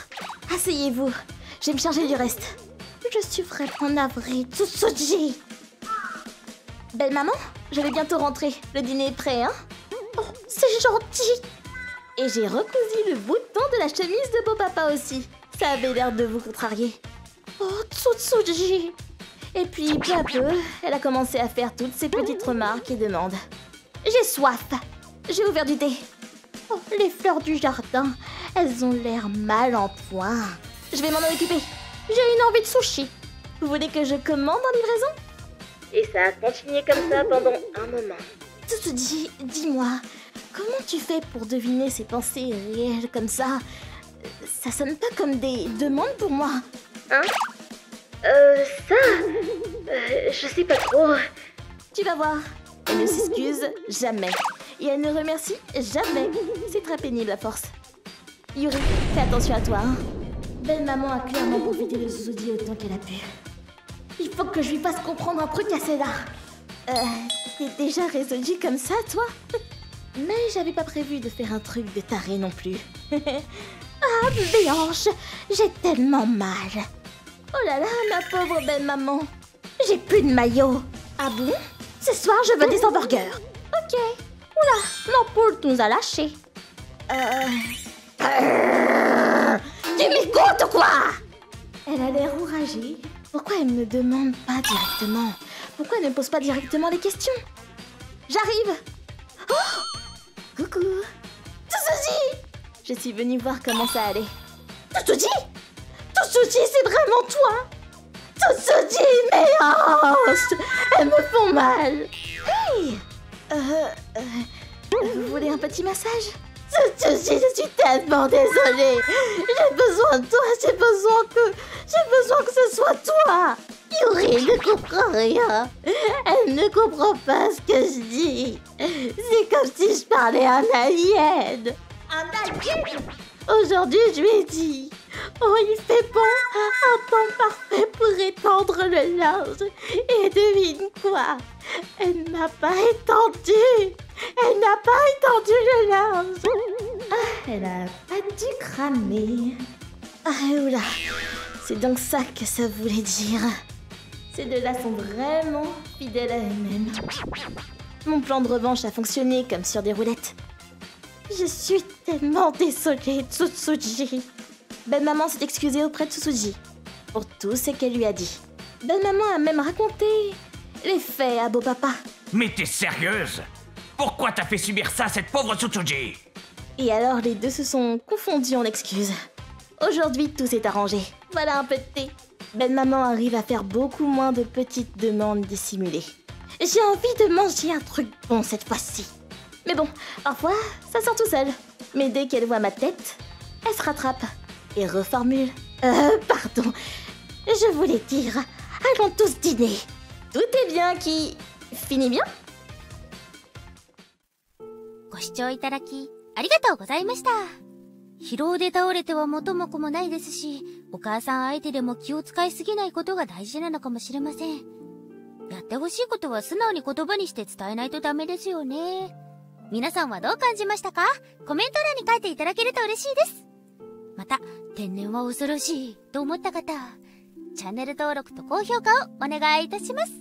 Asseyez-vous. Je vais me charger du reste. Je suis vraiment navrée, Tsutsuji. Belle maman, je vais bientôt rentrer. Le dîner est prêt, hein? Oh, c'est gentil. Et j'ai recousu le bouton de la chemise de beau papa aussi. Ça avait l'air de vous contrarier. Oh, Tsutsuji. Et puis, peu à peu, elle a commencé à faire toutes ces petites remarques et demandes. J'ai soif. J'ai ouvert du thé. Oh, les fleurs du jardin, elles ont l'air mal en point. Je vais m'en occuper. J'ai une envie de sushi. Vous voulez que je commande en livraison? Et ça a continué comme ça pendant un moment. Tsutsuji, dis-moi, comment tu fais pour deviner ces pensées réelles comme ça? Ça sonne pas comme des demandes pour moi. Hein? Je sais pas trop. Tu vas voir. Elle ne s'excuse jamais. Et elle ne remercie jamais. C'est très pénible à force. Yuri, fais attention à toi, hein. Belle maman a clairement profité de Tsutsuji autant qu'elle a pu. Il faut que je lui fasse comprendre un truc à celle-là. T'es déjà résolu comme ça, toi? Mais j'avais pas prévu de faire un truc de taré non plus. Ah, mes hanches, j'ai tellement mal. Oh là là, ma pauvre belle maman. J'ai plus de maillot. Ah bon? Ce soir, je veux des hamburgers. Ok. Oula, mon poule nous a lâchés. Tu m'écoutes ou quoi? Elle a l'air enragée. Pourquoi elle me demande pas directement? Pourquoi elle ne pose pas directement les questions? J'arrive! Oh! Coucou! Tsutsuji! Je suis venue voir comment ça allait. Tsutsuji! Tsutsuji, c'est vraiment toi? Tsutsuji, mes hanches! Elles me font mal! Hey! Vous voulez un petit massage? Tsutsuji, je suis tellement désolée! J'ai besoin de toi, j'ai besoin que ce soit toi! Yuri ne comprend rien. Elle ne comprend pas ce que je dis. C'est comme si je parlais à un alien. Un alien? Aujourd'hui, je lui ai dit: oh, il fait bon, un temps parfait pour étendre le linge. Et devine quoi? Elle n'a pas étendu. Elle n'a pas étendu le linge. Ah, elle a pas dû cramer. Ah, oula. C'est donc ça que ça voulait dire. Ces deux-là sont vraiment fidèles à elles-mêmes. Mon plan de revanche a fonctionné comme sur des roulettes. Je suis tellement désolée, Tsutsuji. Belle maman s'est excusée auprès de Tsutsuji pour tout ce qu'elle lui a dit. Belle maman a même raconté les faits à beau papa. Mais t'es sérieuse? Pourquoi t'as fait subir ça à cette pauvre Tsutsuji? Et alors les deux se sont confondus en excuses. Aujourd'hui, tout s'est arrangé. Voilà un peu de thé. Belle maman arrive à faire beaucoup moins de petites demandes dissimulées. J'ai envie de manger un truc bon cette fois-ci. Mais bon, parfois, ça sort tout seul. Mais dès qu'elle voit ma tête, elle se rattrape et reformule. Pardon. Je voulais dire, allons tous dîner. Tout est bien qui finit bien. ご視聴いただき、ありがとうございました。疲労で倒れては元も子もないですし、お母さん相手でも気を使いすぎないことが大事なのかもしれません。やってほしいことは素直に言葉にして伝えないとダメですよね。皆さんはどう感じましたか？コメント欄に書いていただけると嬉しいです。また、天然は恐ろしいと思った方、チャンネル登録と高評価をお願いいたします。